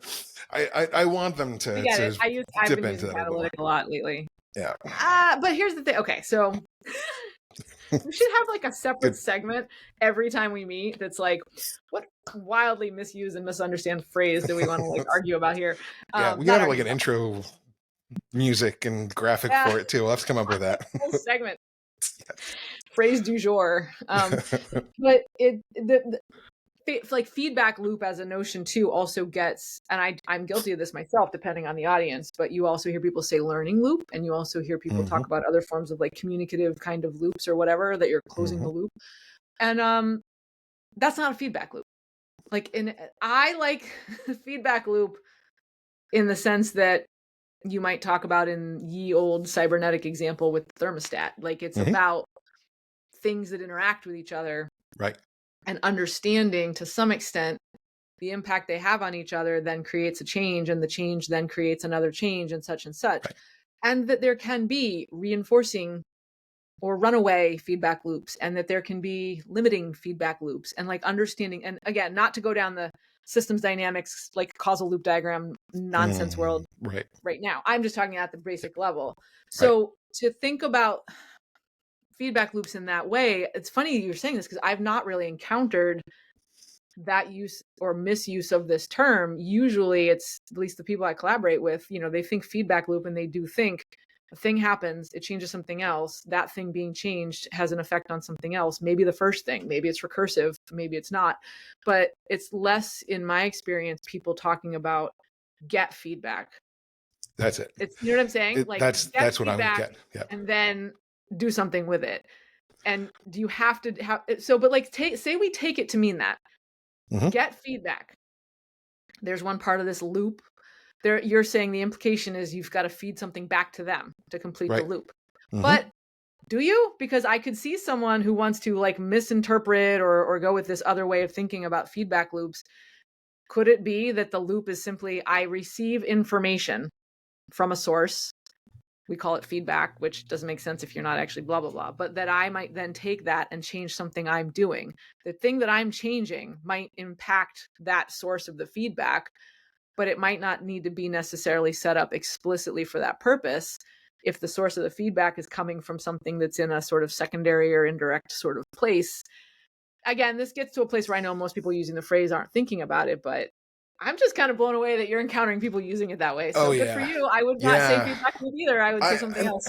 I want them I to get it. I've dip been into using that a little more. Catalytic a lot lately. Yeah. But here's the thing. Okay, so we should have like a separate Good. segment every time we meet that's like, what wildly misused and misunderstood phrase do we want to like argue about here? Yeah, we can Not have like argue an about. intro music and graphic Yeah, for it too. I'll have to come up with that. whole segment. Phrase du jour. But like feedback loop as a notion too also gets, and I'm guilty of this myself depending on the audience, but you also hear people say learning loop, and you also hear people Hmm. talk about other forms of like communicative kind of loops or whatever, that you're closing Hmm. the loop. And that's not a feedback loop. Like I like feedback loop in the sense that you might talk about in ye old cybernetic example with the thermostat. Like it's Hmm. about things that interact with each other Right. and understanding to some extent the impact they have on each other then creates a change, and the change then creates another change, and such, Right. and that there can be reinforcing or runaway feedback loops, and that there can be limiting feedback loops, and like understanding, and again, not to go down the systems dynamics like causal loop diagram nonsense world Right. right now. I'm just talking at the basic level. Right. So to think about feedback loops in that way, it's funny you're saying this because I've not really encountered that use or misuse of this term. Usually it's, at least the people I collaborate with, they think feedback loop, and they do think a thing happens, it changes something else, that thing being changed has an effect on something else, maybe the first thing, maybe it's recursive, maybe it's not, but it's less, in my experience, people talking about get feedback. That's it. It's, you know what I'm saying, like get That's what I'm feedback getting. Yeah. and then do something with it. And do you have to have so, but like say we take it to mean that Hmm. get feedback, there's one part of this loop there, you're saying the implication is you've got to feed something back to them to complete the Right. loop. Hmm. But do you? Because I could see someone who wants to like misinterpret or go with this other way of thinking about feedback loops. Could it be that the loop is simply I receive information from a source, we call it feedback, which doesn't make sense if you're not actually blah, blah, blah, but that I might then take that and change something I'm doing. The thing that I'm changing might impact that source of the feedback, but it might not need to be necessarily set up explicitly for that purpose if the source of the feedback is coming from something that's in a sort of secondary or indirect sort of place. Again, this gets to a place where I know most people using the phrase aren't thinking about it, but I'm just kind of blown away that you're encountering people using it that way. Oh So good for yeah. you. I would not say Yeah. feedback loop either. I would say I something and else.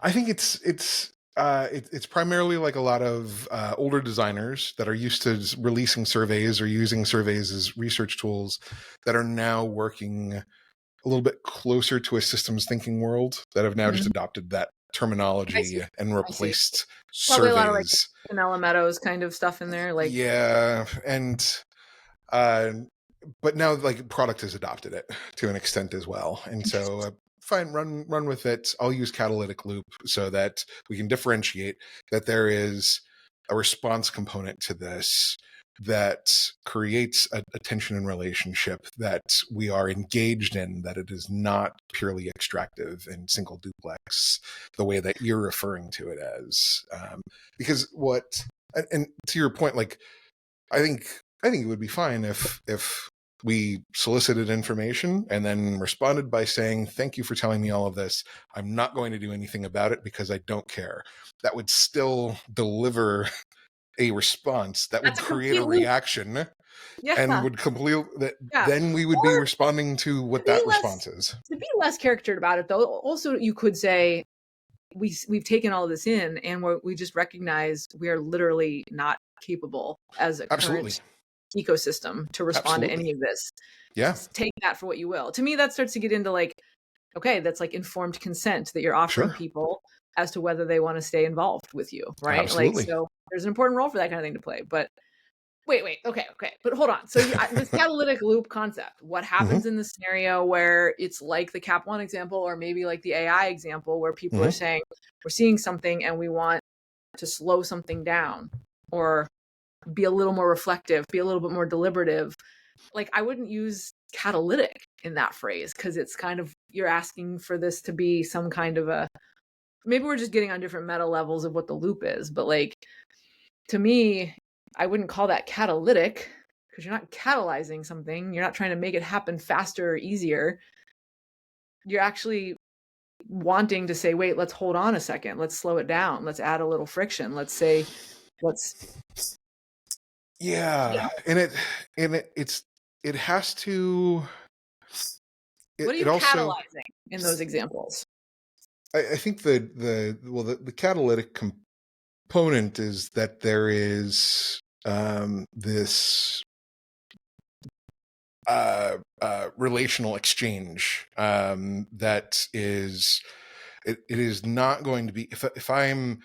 I think it's primarily like a lot of older designers that are used to releasing surveys or using surveys as research tools that are now working a little bit closer to a systems thinking world that have now just Mhm. adopted that I terminology see. and I see. replaced Probably a lot of like surveys. vanilla meadows kind of stuff in there. Like, Yeah, and uh, but now like product has adopted it to an extent as well, and so fine, run with it. I'll use catalytic loop so that we can differentiate that there is a response component to this that creates a tension in relationship that we are engaged in, that it is not purely extractive and single duplex the way that you're referring to it as. Because what, and to your point, like I think it would be fine if we solicited information and then responded by saying, "Thank you for telling me all of this. I'm not going to do anything about it because I don't care." That would still deliver a response that would that's a create complete a loop. reaction and Yeah. would complete that. Yeah. Then we would be Or responding to to what be that less response is. caricatured about it though, also you could say we've taken all of this in, and we just recognize we are literally not capable as a Absolutely, current ecosystem to respond to any absolutely, of this. yeah, Take that for what you will. To me, that starts to get into like, okay, that's like informed consent that you're offering sure, people as to whether they want to stay involved with you, right? Like, absolutely. so there's an important role for that kind of thing to play. But wait, okay, but hold on. So this catalytic loop concept, what happens Hmm. in the scenario where it's like the Cap One example, or maybe like the AI example, where people are Hmm. saying we're seeing something and we want to slow something down or be a little more reflective, be a little bit more deliberative. Like, I wouldn't use catalytic in that phrase, because it's kind of, you're asking for this to be some kind of a, maybe we're just getting on different meta levels of what the loop is. But like, to me, I wouldn't call that catalytic, because you're not catalyzing something. You're not trying to make it happen faster or easier. You're actually wanting to say, wait, let's hold on a second. Let's slow it down. Let's add a little friction. Let's say, let's, Yeah. And it has to, what are you it also, catalyzing in those examples? I think the catalytic component is that there is this relational exchange that is, it is not going to be, if I'm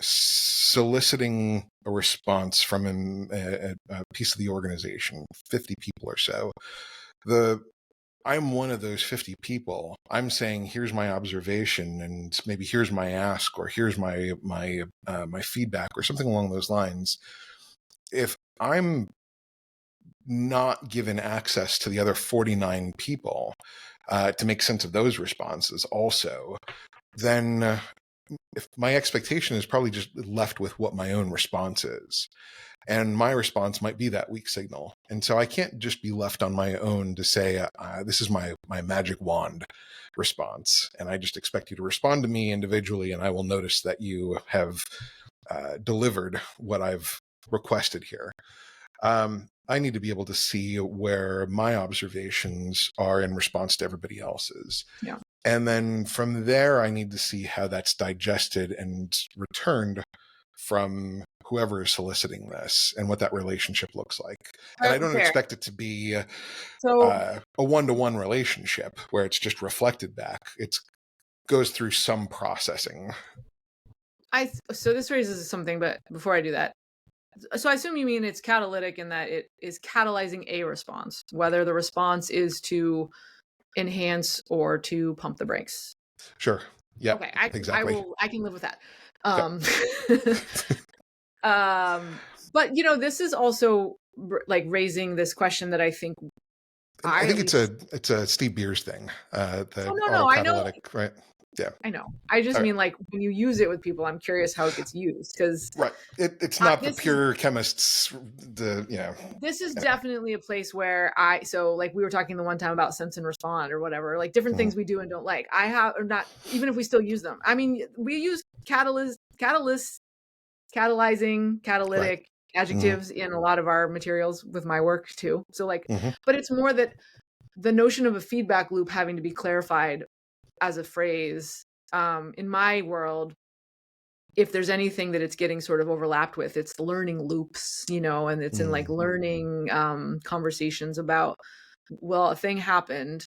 soliciting a response from a piece of the organization, 50 people or so, I'm one of those 50 people. I'm saying, here's my observation, and maybe here's my ask, or here's my feedback, or something along those lines. If I'm not given access to the other 49 people to make sense of those responses also, then if my expectation is probably just left with what my own response is. And my response might be that weak signal. And so I can't just be left on my own to say, this is my magic wand response. And I just expect you to respond to me individually, and I will notice that you have delivered what I've requested here. I need to be able to see where my observations are in response to everybody else's. Yeah. And then from there, I need to see how that's digested and returned from whoever is soliciting this, and what that relationship looks like. And I don't expect it to be a one-to-one relationship where it's just reflected back. It goes through some processing. So this raises something, but before I do that, so I assume you mean it's catalytic in that it is catalyzing a response, whether the response is to enhance or to pump the brakes. Sure. Yeah. Okay. Exactly. I can live with that. Yeah. But this is also like raising this question that I think I think it's a Steve Beers thing. The autocatalytic, right? Yeah. I know. I just mean, like, when you use it with people, I'm curious how it gets used, because right, it's not the pure chemists. This is definitely a place where like we were talking the one time about sense and respond or whatever, like different things we do and don't like. I have, or not, even if we still use them. I mean, we use catalyzing, catalytic adjectives in a lot of our materials with my work too. So like, but it's more that the notion of a feedback loop having to be clarified as a phrase, in my world, if there's anything that it's getting sort of overlapped with, it's learning loops, and it's in like learning conversations about, well, a thing happened,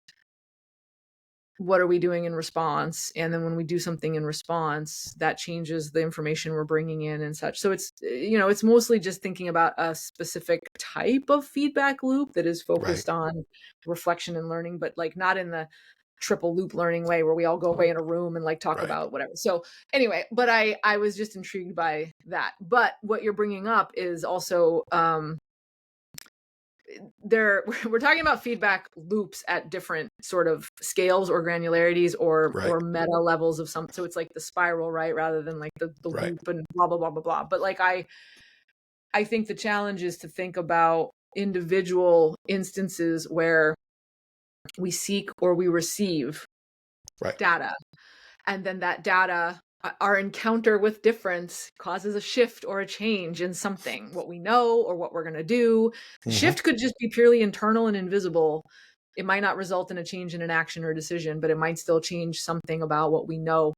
what are we doing in response? And then when we do something in response, that changes the information we're bringing in and such. So it's, it's mostly just thinking about a specific type of feedback loop that is focused on reflection and learning, but like not in the triple loop learning way where we all go away in a room and like talk about whatever. So anyway, but I was just intrigued by that. But what you're bringing up is also, we're talking about feedback loops at different sort of scales or granularities or meta levels of some. So it's like the spiral, right? Rather than like the loop and blah, blah, blah, blah, blah. But like, I think the challenge is to think about individual instances where we seek or we receive data, and then that data, our encounter with difference causes a shift or a change in something, what we know or what we're going to do. Shift could just be purely internal and invisible. It might not result in a change in an action or decision, but it might still change something about what we know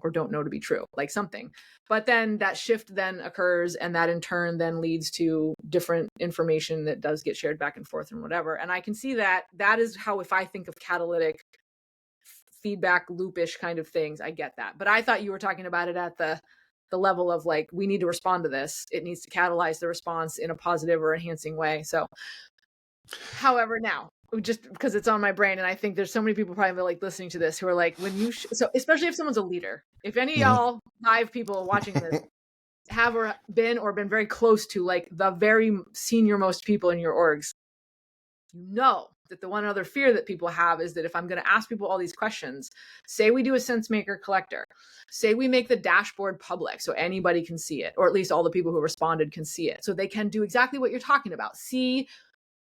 or don't know to be true, like something. But then that shift then occurs, and that in turn then leads to different information that does get shared back and forth and whatever. And I can see that is how, if I think of catalytic feedback loopish kind of things, I get that. But I thought you were talking about it at the level of like, we need to respond to this. It needs to catalyze the response in a positive or enhancing way. So however, now just because it's on my brain. And I think there's so many people probably like listening to this who are like, when you, so especially if someone's a leader, if any of Mhm. y'all 5 people watching this have or been very close to like the very senior most people in your orgs, you know that the one other fear that people have is that if I'm going to ask people all these questions, say we do a sense maker collector, say we make the dashboard public so anybody can see it, or at least all the people who responded can see it, so they can do exactly what you're talking about, see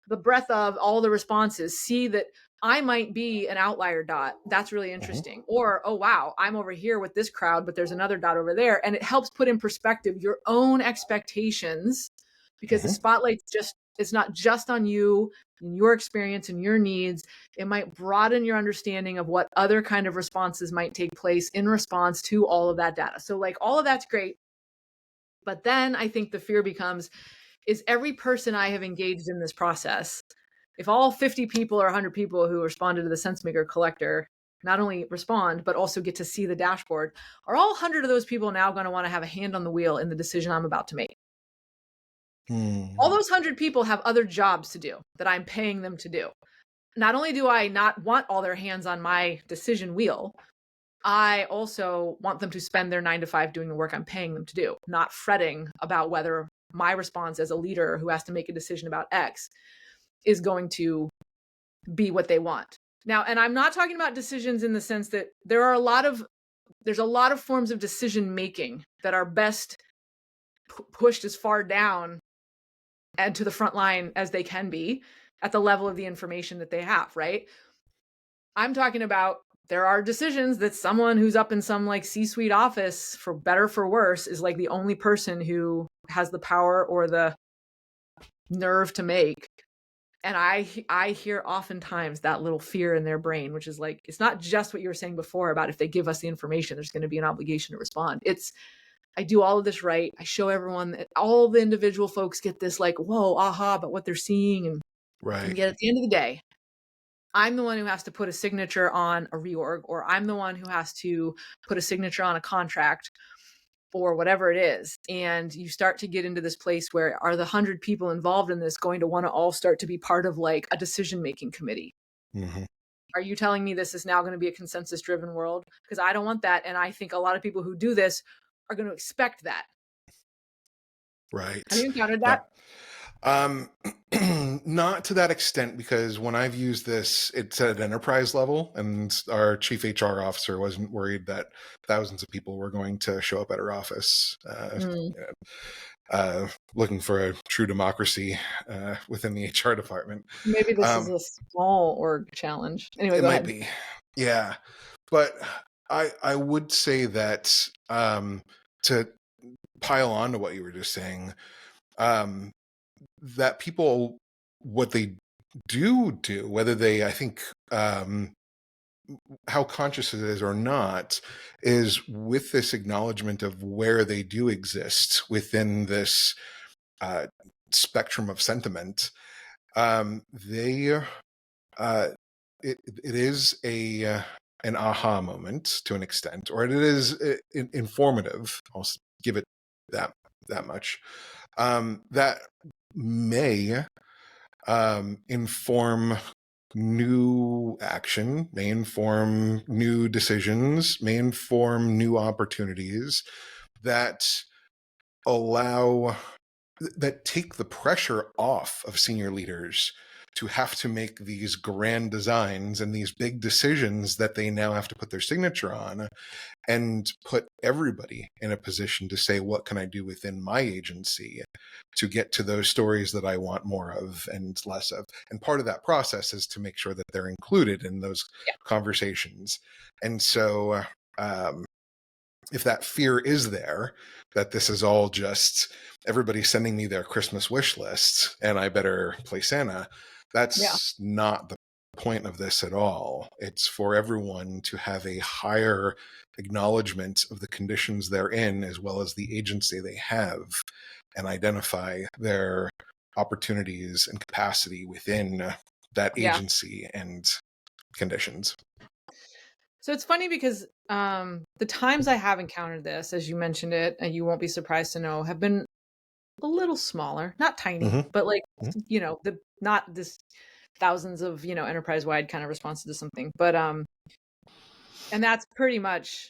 the breadth of all the responses, see that I might be an outlier dot. That's really Mhm. interesting. Or, oh, wow, I'm over here with this crowd, but there's another dot over there. And it helps put in perspective your own expectations, because the Mhm. spotlight's it's not just on you and your experience and your needs. It might broaden your understanding of what other kind of responses might take place in response to all of that data. So like all of that's great. But then I think the fear becomes, is every person I have engaged in this process, if all 50 people or 100 people who responded to the SenseMaker collector not only respond, but also get to see the dashboard, are all 100 of those people now going to want to have a hand on the wheel in the decision I'm about to make? All Mm. those 100 people have other jobs to do that I'm paying them to do. Not only do I not want all their hands on my decision wheel, I also want them to spend their 9 to 5 doing the work I'm paying them to do, not fretting about whether my response as a leader who has to make a decision about X is going to be what they want. Now, and I'm not talking about decisions in the sense that there's a lot of forms of decision making that are best pushed as far down and to the front line as they can be at the level of the information that they have, right? I'm talking about, there are decisions that someone who's up in some like C-suite office, for better for worse, is like the only person who has the power or the nerve to make. And I hear oftentimes that little fear in their brain, which is like, it's not just what you were saying before about if they give us the information, there's going to be an obligation to respond. It's, I do all of this right. I show everyone that all the individual folks get this like, whoa, aha, about what they're seeing. And Right. yet at the end of the day, I'm the one who has to put a signature on a reorg, or I'm the one who has to put a signature on a contract, or whatever it is. And you start to get into this place where, are the 100 people involved in this going to want to all start to be part of like a decision-making committee? Mhm. Are you telling me this is now going to be a consensus-driven world? Because I don't want that. And I think a lot of people who do this are going to expect that. Have Right. you encountered Yeah. that? Um, not to that extent, because when I've used this, it's at an enterprise level, and our chief HR officer wasn't worried that thousands of people were going to show up at her office, Mm, looking for a true democracy within the HR department. maybe this is Um, a small org challenge. Anyway, it go might ahead. be, yeah, but I would say that to pile on to what you were just saying, um, that people, what they do, whether they, I think, how conscious it is or not, is with this acknowledgement of where they do exist within this uh, spectrum of sentiment. They uh, it is a an aha moment to an extent, or it is informative. I'll give it that much. That may inform new action, may inform new decisions, may inform new opportunities that allow, that take the pressure off of senior leaders to have to make these grand designs and these big decisions that they now have to put their signature on, and put everybody in a position to say, what can I do within my agency to get to those stories that I want more of and less of? And part of that process is to make sure that they're included in those conversations. And so, if that fear is there, that this is all just everybody sending me their Christmas wish list and I better play Santa, Yeah. that's not the point of this at all. It's for everyone to have a higher acknowledgement of the conditions they're in, as well as the agency they have, and identify their opportunities and capacity within that Yeah. agency and conditions. So it's funny because the times I have encountered this, as you mentioned it, and you won't be surprised to know, have been a little smaller, not tiny, Mm-hmm. but like, the not this. thousands of, enterprise-wide kind of responses to something. But and that's pretty much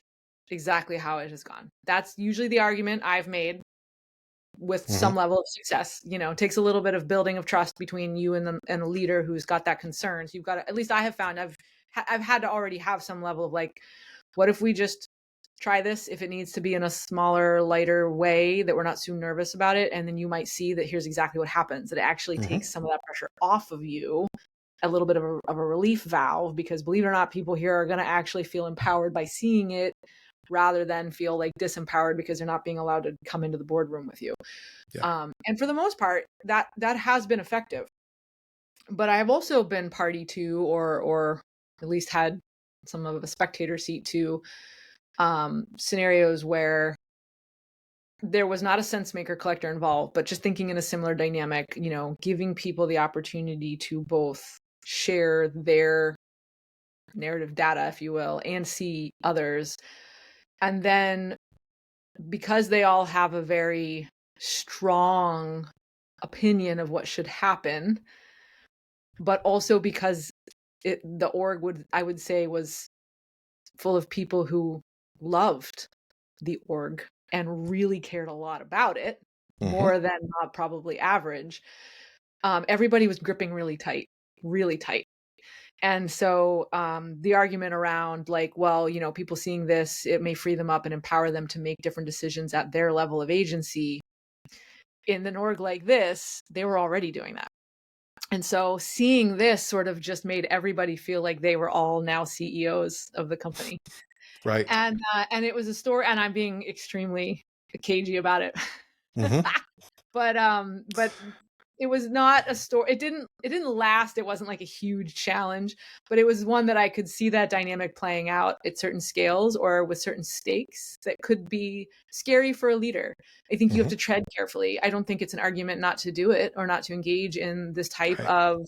exactly how it has gone. That's usually the argument I've made with Mm-hmm. some level of success. It takes a little bit of building of trust between you and the leader who's got that concern. So you've got to, at least I have found, I've had to already have some level of like, what if we just try this if it needs to be in a smaller, lighter way that we're not too nervous about it? And then you might see that here's exactly what happens. It actually Mm-hmm. takes some of that pressure off of you, a little bit of a relief valve, because believe it or not, people here are going to actually feel empowered by seeing it rather than feel like disempowered because they're not being allowed to come into the boardroom with you. Yeah. And for the most part, that has been effective. But I've also been party to, or at least had some of a spectator seat to, scenarios where there was not a sense maker collector involved, but just thinking in a similar dynamic, giving people the opportunity to both share their narrative data, if you will, and see others. And then because they all have a very strong opinion of what should happen, but also because the org I would say was full of people who loved the org and really cared a lot about it, Mm-hmm. more than probably average. Everybody was gripping really tight, really tight. And so the argument around like, well, people seeing this, it may free them up and empower them to make different decisions at their level of agency. In an org like this, they were already doing that. And so seeing this sort of just made everybody feel like they were all now CEOs of the company. Right. And it was a story, and I'm being extremely cagey about it. Mm-hmm. But it was not a story. It didn't last. It wasn't like a huge challenge, but it was one that I could see that dynamic playing out at certain scales or with certain stakes that could be scary for a leader. I think you have Mm-hmm. to tread carefully. I don't think it's an argument not to do it or not to engage in this type Right. of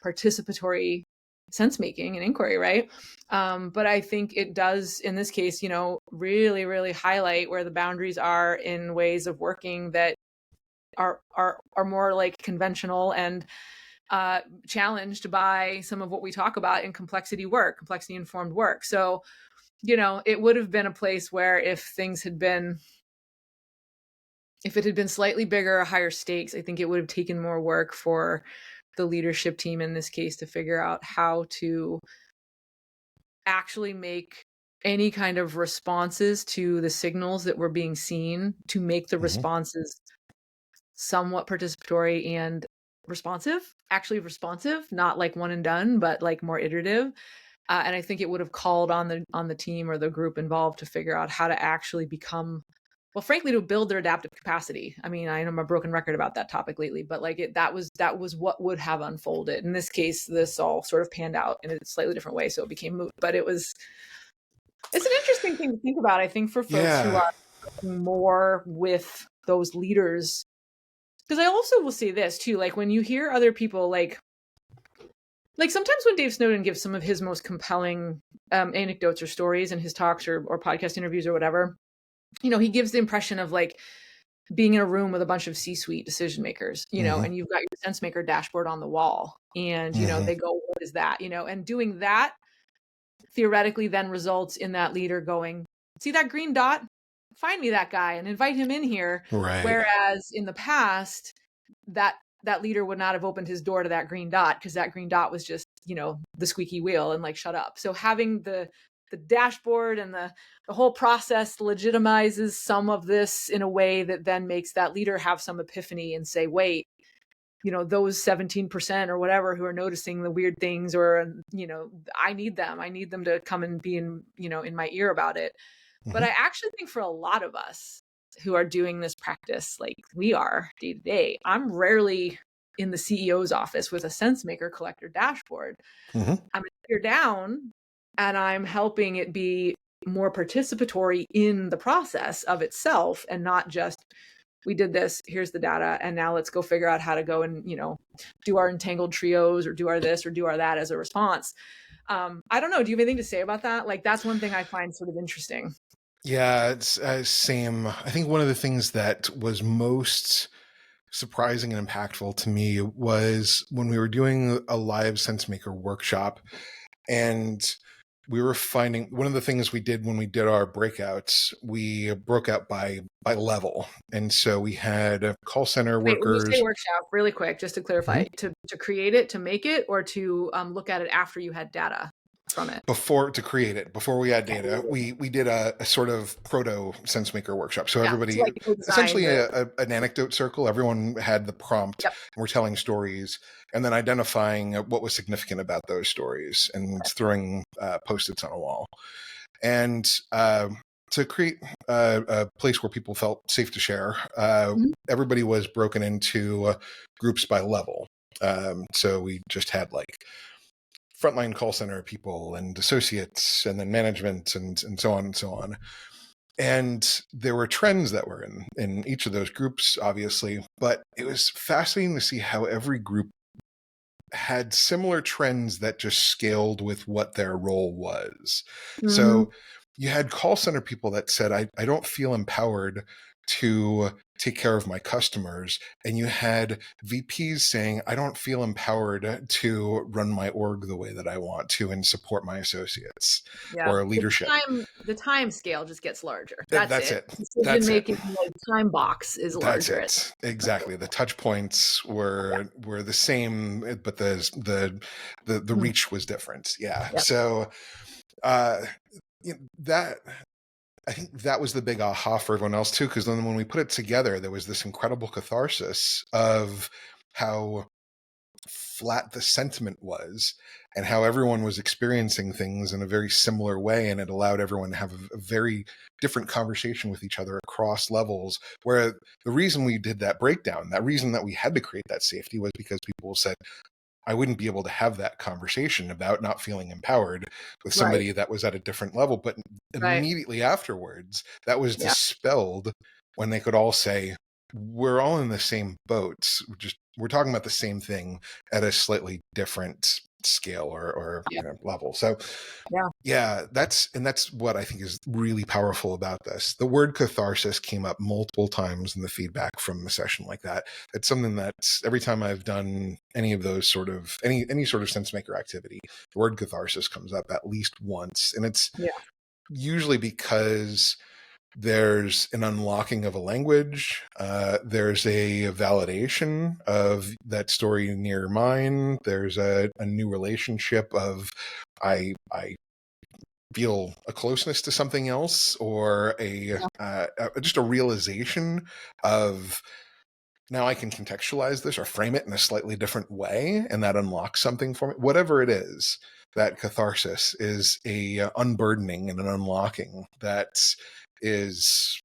participatory sense making and inquiry, right? But I think it does, in this case, really, really highlight where the boundaries are in ways of working that are more like conventional and challenged by some of what we talk about in complexity informed work. So, it would have been a place where if it had been slightly bigger or higher stakes, I think it would have taken more work for the leadership team in this case to figure out how to actually make any kind of responses to the signals that were being seen, to make the Mm-hmm. responses somewhat participatory and actually responsive, not like one and done, but like more iterative. And I think it would have called on the team or the group involved to figure out how to actually become, well, frankly, to build their adaptive capacity. I mean, I know I'm a broken record about that topic lately, but like that was what would have unfolded. In this case, this all sort of panned out in a slightly different way, so it became moot. But it's an interesting thing to think about, I think, for folks who Yeah. are more with those leaders. Because I also will say this too, like when you hear other people like sometimes when Dave Snowden gives some of his most compelling anecdotes or stories in his talks or podcast interviews or whatever, he gives the impression of like being in a room with a bunch of C-suite decision makers, Mm-hmm. and you've got your sense maker dashboard on the wall, and Mm-hmm. they go, what is that? And doing that theoretically then results in that leader going, see that green dot? Find me that guy and invite him in here. Right. Whereas in the past, that leader would not have opened his door to that green dot because that green dot was just, the squeaky wheel and like, shut up. So having the dashboard and the whole process legitimizes some of this in a way that then makes that leader have some epiphany and say, wait, those 17% or whatever who are noticing the weird things, or, I need them to come and be in, in my ear about it. But Mm-hmm. I actually think for a lot of us who are doing this practice, like we are day to day, I'm rarely in the CEO's office with a sense maker collector dashboard. Mm-hmm. I'm here down and I'm helping it be more participatory in the process of itself, and not just, we did this, here's the data, and now let's go figure out how to go and, do our entangled trios or do our this or do our that as a response. I don't know. Do you have anything to say about that? Like, that's one thing I find sort of interesting. Yeah, it's same. I think one of the things that was most surprising and impactful to me was when we were doing a live SenseMaker workshop, and we were finding one of the things we did when we did our breakouts, we broke out by level. And so we had call center Wait, when you say workers. workshop, really quick, just to clarify, to create it, to make it, or to look at it after you had data from it? To create it, before we had Okay. data, we did a sort of proto SenseMaker workshop. So Yeah, to everybody, like design essentially the. an anecdote circle, everyone had the prompt, Yep. and we're telling stories, and then identifying what was significant about those stories, and throwing post-its on a wall. And to create a place where people felt safe to share, everybody was broken into groups by level. So we just had like frontline call center people and associates and then management and so on and so on. And there were trends that were in each of those groups, obviously, but it was fascinating to see how every group had similar trends that just scaled with what their role was. Mm-hmm. So you had call center people that said, I don't feel empowered to take care of my customers. And you had VPs saying, I don't feel empowered to run my org the way that I want to and support my associates Yeah, or leadership. the time scale just gets larger. That's That's it. it. Decision That's it. making, like time box is That's larger. it. Exactly. The touch points were the same, but the Mhm. reach was different. Yeah. Yeah. So uh, that I think that was the big aha for everyone else too, because then when we put it together, there was this incredible catharsis of how flat the sentiment was and how everyone was experiencing things in a very similar way, and it allowed everyone to have a very different conversation with each other across levels, where the reason we did that breakdown, that reason that we had to create that safety, was because people said I wouldn't be able to have that conversation about not feeling empowered with Right. somebody that was at a different level. But Right. immediately afterwards, that was Yeah. dispelled when they could all say, we're all in the same boat. We're talking about the same thing at a slightly different scale or Yeah. level. So Yeah. yeah, that's what I think is really powerful about this. The word catharsis came up multiple times in the feedback from a session like that. It's something that every time I've done any of those sort of any sort of sense maker activity, the word catharsis comes up at least once. And it's Yeah. usually because there's an unlocking of a language. There's a validation of that story near mine. There's a new relationship of I feel a closeness to something else, or just a realization of now I can contextualize this or frame it in a slightly different way, and that unlocks something for me. Whatever it is, that catharsis is a unburdening and an unlocking that is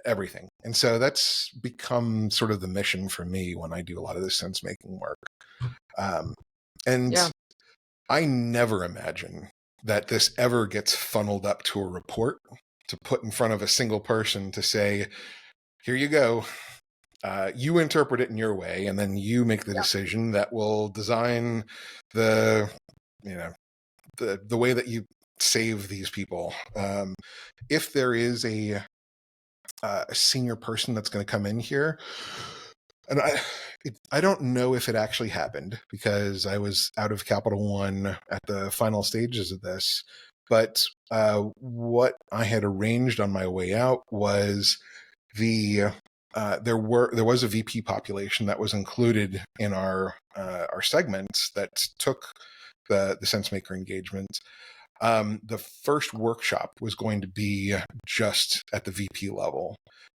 everything. And so that's become sort of the mission for me when I do a lot of this sense making work. And Yeah. I never imagine that this ever gets funneled up to a report to put in front of a single person to say, here you go. You interpret it in your way, and then you make the decision that will design the, the way that you save these people. If there is a senior person that's going to come in here, and I don't know if it actually happened because I was out of Capital One at the final stages of this. But what I had arranged on my way out was there was a VP population that was included in our segments that took the SenseMaker engagement. The first workshop was going to be just at the VP level,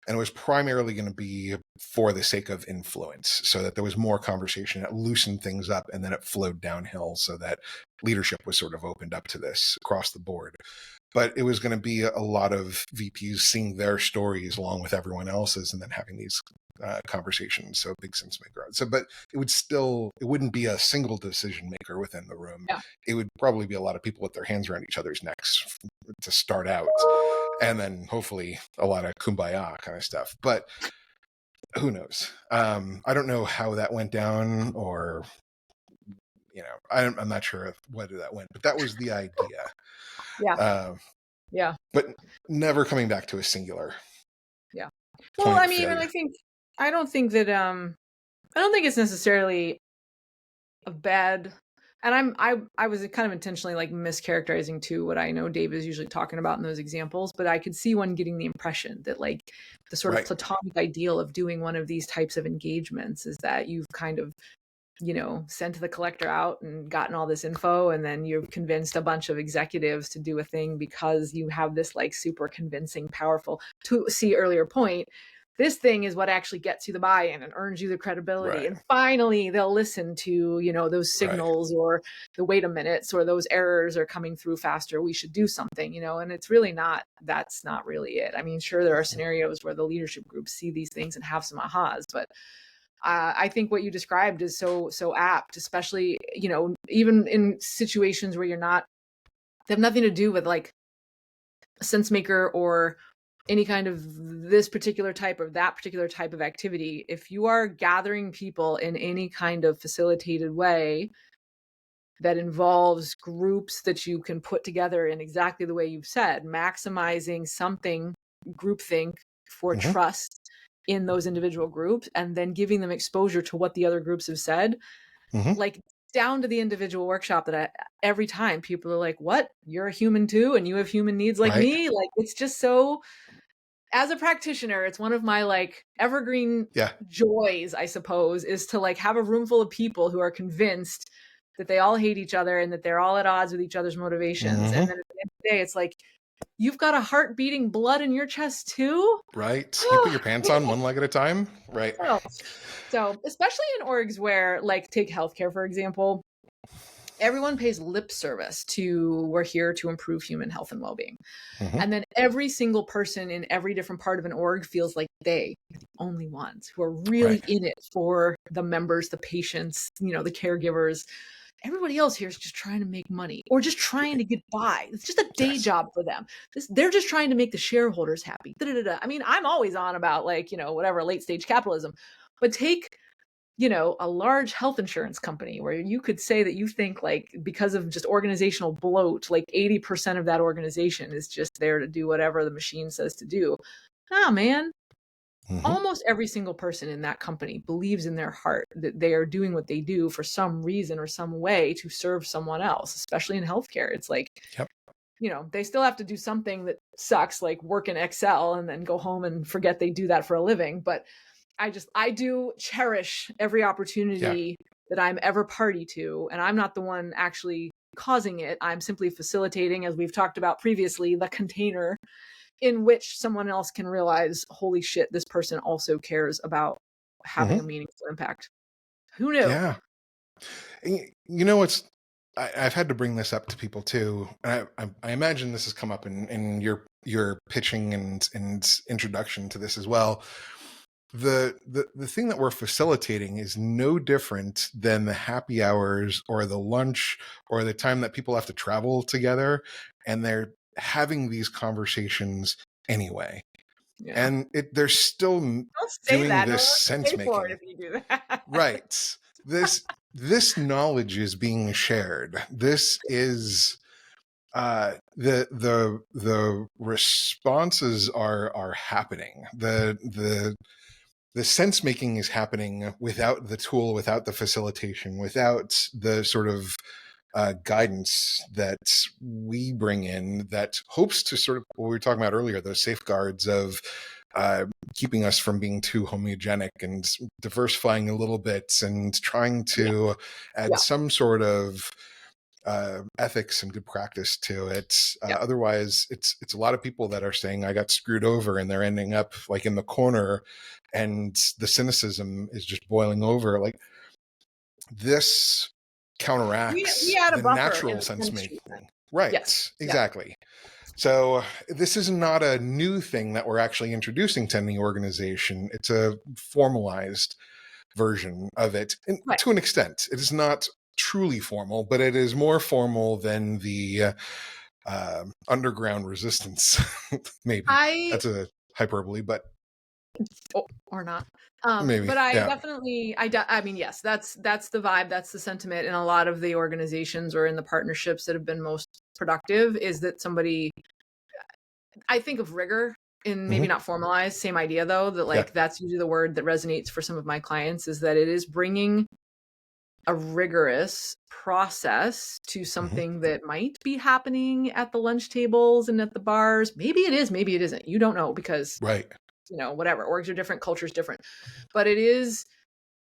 and it was primarily going to be for the sake of influence, so that there was more conversation. It loosened things up, and then it flowed downhill so that leadership was sort of opened up to this across the board. But it was going to be a lot of VPs seeing their stories along with everyone else's, and then having these conversations. So big sense maker. So, but it wouldn't be a single decision maker within the room. Yeah. It would probably be a lot of people with their hands around each other's necks to start out, and then hopefully a lot of kumbaya kind of stuff. But who knows? I don't know how that went down, or I'm not sure whether that went, but that was the idea. Yeah. Yeah. But never coming back to a singular Yeah. Well, point I of mean, and I failure. think I don't think that I don't think it's necessarily a bad, and I was kind of intentionally like mischaracterizing too what I know Dave is usually talking about in those examples, but I could see one getting the impression that like the sort of Right. platonic ideal of doing one of these types of engagements is that you've kind of, you know, sent the collector out and gotten all this info, and then you've convinced a bunch of executives to do a thing because you have this like super convincing, powerful, to see earlier point, this thing is what actually gets you the buy-in and earns you the credibility, Right. and finally they'll listen to, you know, those Right. signals or the wait a minutes or those errors are coming through faster, we should do something, you know. And it's really not, that's not really it. I mean, sure, there are scenarios where the leadership groups see these things and have some ahas, but I think what you described is so apt, especially, you know, even in situations where you're not, they have nothing to do with like a sense maker or any kind of this particular type or that particular type of activity. If you are gathering people in any kind of facilitated way that involves groups that you can put together in exactly the way you've said, maximizing something, groupthink for Hmm. trust in those individual groups, and then giving them exposure to what the other groups have said, Hmm. like down to the individual workshop that every time people are like, what? You're a human too, and you have human needs like Right. me? Like, it's just so, as a practitioner, it's one of my like evergreen Yeah. joys, I suppose, is to like have a room full of people who are convinced that they all hate each other and that they're all at odds with each other's motivations. And Hmm. then at the end of the day, it's like, you've got a heart beating blood in your chest too. Right. You put your pants on one leg at a time. Right. Oh. So, especially in orgs where, like, take healthcare, for example, everyone pays lip service to we're here to improve human health and well-being. Hmm. And then every single person in every different part of an org feels like they are the only ones who are really Right. in it for the members, the patients, you know, the caregivers. Everybody else here is just trying to make money or just trying to get by. It's just a day Yes. job for them. They're just trying to make the shareholders happy. Da-da-da-da. I mean, I'm always on about like, you know, whatever, late stage capitalism, but take, you know, a large health insurance company where you could say that you think like because of just organizational bloat, like 80% of that organization is just there to do whatever the machine says to do. Ah, man, Hmm. almost every single person in that company believes in their heart that they are doing what they do for some reason or some way to serve someone else, especially in healthcare. It's like, Yep. you know, they still have to do something that sucks, like work in Excel and then go home and forget they do that for a living. But I do cherish every Yeah. opportunity that I'm ever party to. And I'm not the one actually causing it. I'm simply facilitating, as we've talked about previously, the container in which someone else can realize, holy shit, this person also cares about having a Hmm. meaningful impact. Who knew? Yeah. You know what's I've had to bring this up to people too. I imagine this has come up in your pitching and introduction to this as well. The thing that we're facilitating is no different than the happy hours or the lunch or the time that people have to travel together, and they're having these conversations anyway. Yeah. And they're still Don't say doing that. No this one wants to sense pay for it making. if you do that. Right. This knowledge is being shared. This is the responses are happening. The sense making is happening without the tool, without the facilitation, without the sort of guidance that we bring in that hopes to sort of what we were talking about earlier, those safeguards of keeping us from being too homogenic and diversifying a little bit and trying Yeah. to add Yeah. some sort of ethics and good practice to it. Yeah. Otherwise, it's a lot of people that are saying I got screwed over, and they're ending up like in the corner, and the cynicism is just boiling over. Like this We counteracts had a the buffer in natural the sense sense treatment. making. Right, Yes. Yeah. exactly. So this is not a new thing that we're actually introducing to any organization. It's a formalized version of it. And Right. to an extent, it is not truly formal, but it is more formal than the underground resistance. Maybe I that's a hyperbole, but or not. maybe, But I yeah. definitely, I mean, yes, that's the vibe, that's the sentiment in a lot of the organizations or in the partnerships that have been most productive. Is that somebody? I think of rigor. and maybe Hmm. not formalized, same idea though, that Yeah. like that's usually the word that resonates for some of my clients, is that it is bringing a rigorous process to Hmm. something that might be happening at the lunch tables and at the bars. Maybe it is, maybe it isn't. You don't know because, Right. whatever, orgs are different, culture's different. But it is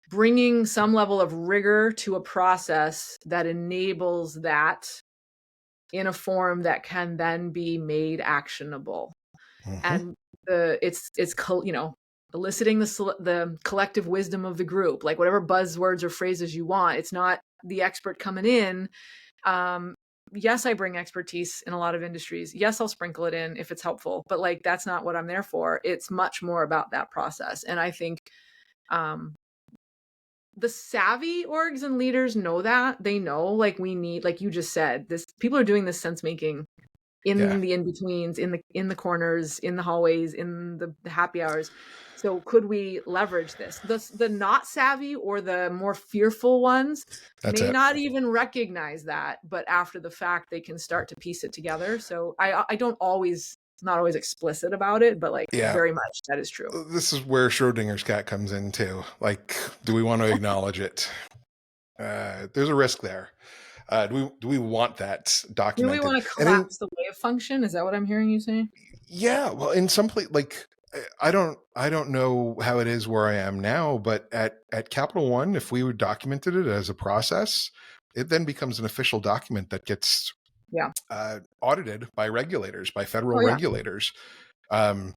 bringing some level of rigor to a process that enables that in a form that can then be made actionable. Hmm. And eliciting the collective wisdom of the group, like whatever buzzwords or phrases you want. It's not the expert coming in. um yes, I bring expertise in a lot of industries. Yes, I'll sprinkle it in if it's helpful, but like that's not what I'm there for. It's much more about that process. And I think um the savvy orgs and leaders know that. They know, like, we need, like you just said, this, people are doing this sense making Yeah. in the in-betweens, in the corners, in the hallways, in the happy hours. So could we leverage this? The not savvy or the more fearful ones That's may it. not even recognize that, but after the fact they can start to piece it together. So I don't always, not always explicit about it, but like Yeah. very much that is true. This is where Schrodinger's cat comes in too. Like, do we want to acknowledge it? There's a risk there. Do we want that Do we documented? want to And in collapse the wave function? Is that what I'm hearing you say? yeah, well, in some place, like I don't know how it is where I am now, but at Capital One, if we documented it as a process, it then becomes an official document that gets Yeah. audited by regulators, by federal Oh yeah, regulators. Um,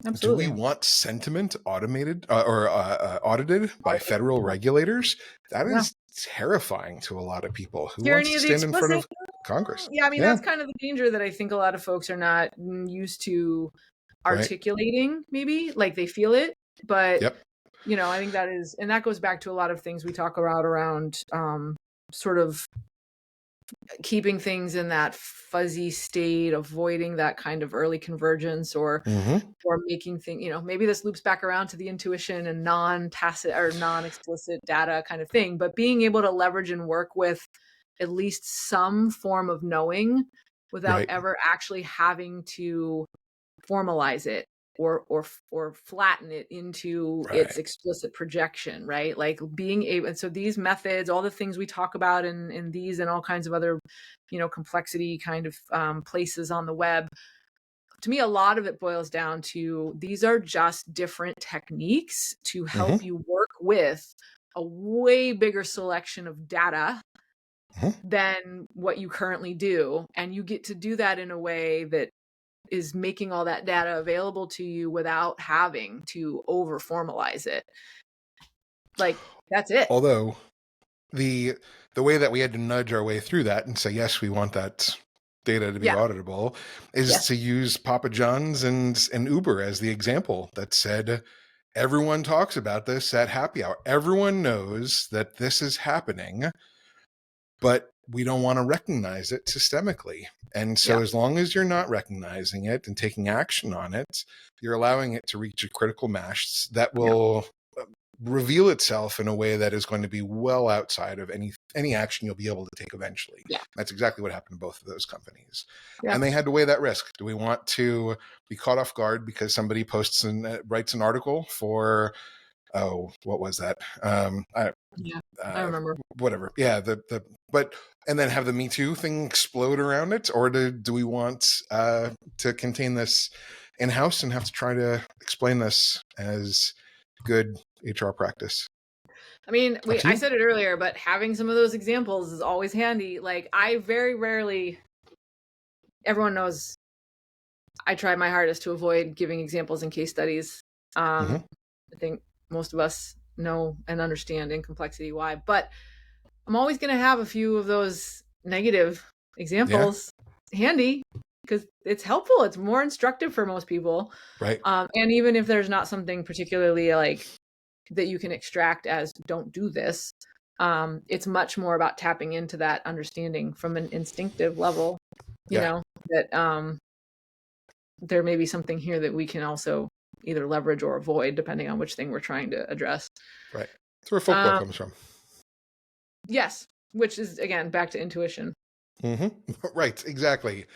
do we absolutely. want sentiment automated or audited by federal regulators? That Yeah. is terrifying to a lot of people. Who wants Tyranny to of the stand in front explicit. of Congress? Yeah, I mean, Yeah, that's kind of the danger that I think a lot of folks are not used to right. articulating, maybe, like they feel it. But, Yep. I think that is, and that goes back to a lot of things we talk about around sort of keeping things in that fuzzy state, avoiding that kind of early convergence, Hmm. or making things, maybe this loops back around to the intuition and non-tacit or non-explicit data kind of thing, but being able to leverage and work with at least some form of knowing without Right. ever actually having to formalize it or flatten it into its Right. explicit projection, right? Like being able, and so these methods, all the things we talk about in these and all kinds of other, complexity kind of places on the web, to me, a lot of it boils down to these are just different techniques to help Hmm. you work with a way bigger selection of data Hmm. than what you currently do. And you get to do that in a way that is making all that data available to you without having to over formalize it. Like, that's it. Although the the way that we had to nudge our way through that and say yes, we want that data to be Yeah. auditable is Yes. to use Papa John's and Uber as the example that said everyone talks about this at happy hour. Everyone knows that this is happening, but we don't want to recognize it systemically. And so, Yeah. as long as you're not recognizing it and taking action on it, you're allowing it to reach a critical mass that Yeah. will reveal itself in a way that is going to be well outside of any action you'll be able to take eventually. Yeah. That's exactly what happened to both of those companies. Yeah. And they had to weigh that risk. Do we want to be caught off guard because somebody posts and writes an article for, oh, what was that? Yeah. I Uh, remember. Whatever. Yeah. But and then have the Me Too thing explode around it, or do we want to contain this in house and have to try to explain this as good HR practice? I mean, Up to I you. said it earlier, but having some of those examples is always handy. Like, I very rarely, everyone knows I try my hardest to avoid giving examples and case studies. Hmm. I think most of us know and understand in complexity why, but I'm always going to have a few of those negative Yeah. examples handy because it's helpful. It's more instructive for most people. Right. And even if there's not something particularly like that you can extract as don't do this, it's much more about tapping into that understanding from an instinctive level, Yeah. that there may be something here that we can also either leverage or avoid depending on which thing we're trying to address. Right. That's where folklore Um, comes from. yes, which is again back to intuition. Right, exactly.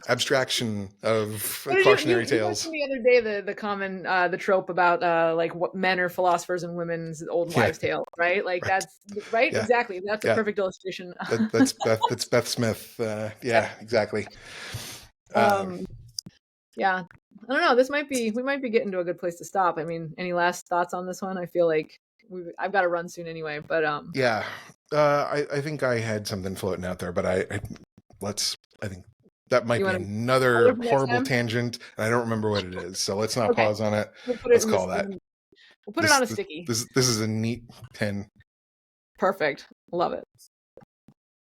Abstraction of What did cautionary you mentioned tales. the other day the common the trope about like what men are philosophers and women's old Yeah, wives' tales, right? Like right. that's right, Yeah, exactly. That's a yeah. perfect illustration. That's Beth. That's Beth Smith. Yeah, exactly. Um, um, yeah, I don't know. This might be we might be getting to a good place to stop. I mean, any last thoughts on this one? I feel like I've got to run soon anyway. But yeah. I think I had something floating out there, but let's. I think that might you be want to hold it another for next horrible time? tangent, and I don't remember what it is. So let's not Okay, pause on it. we'll put it Let's in call this. that. We'll put it on a sticky. This is a neat 10. Perfect. Love it.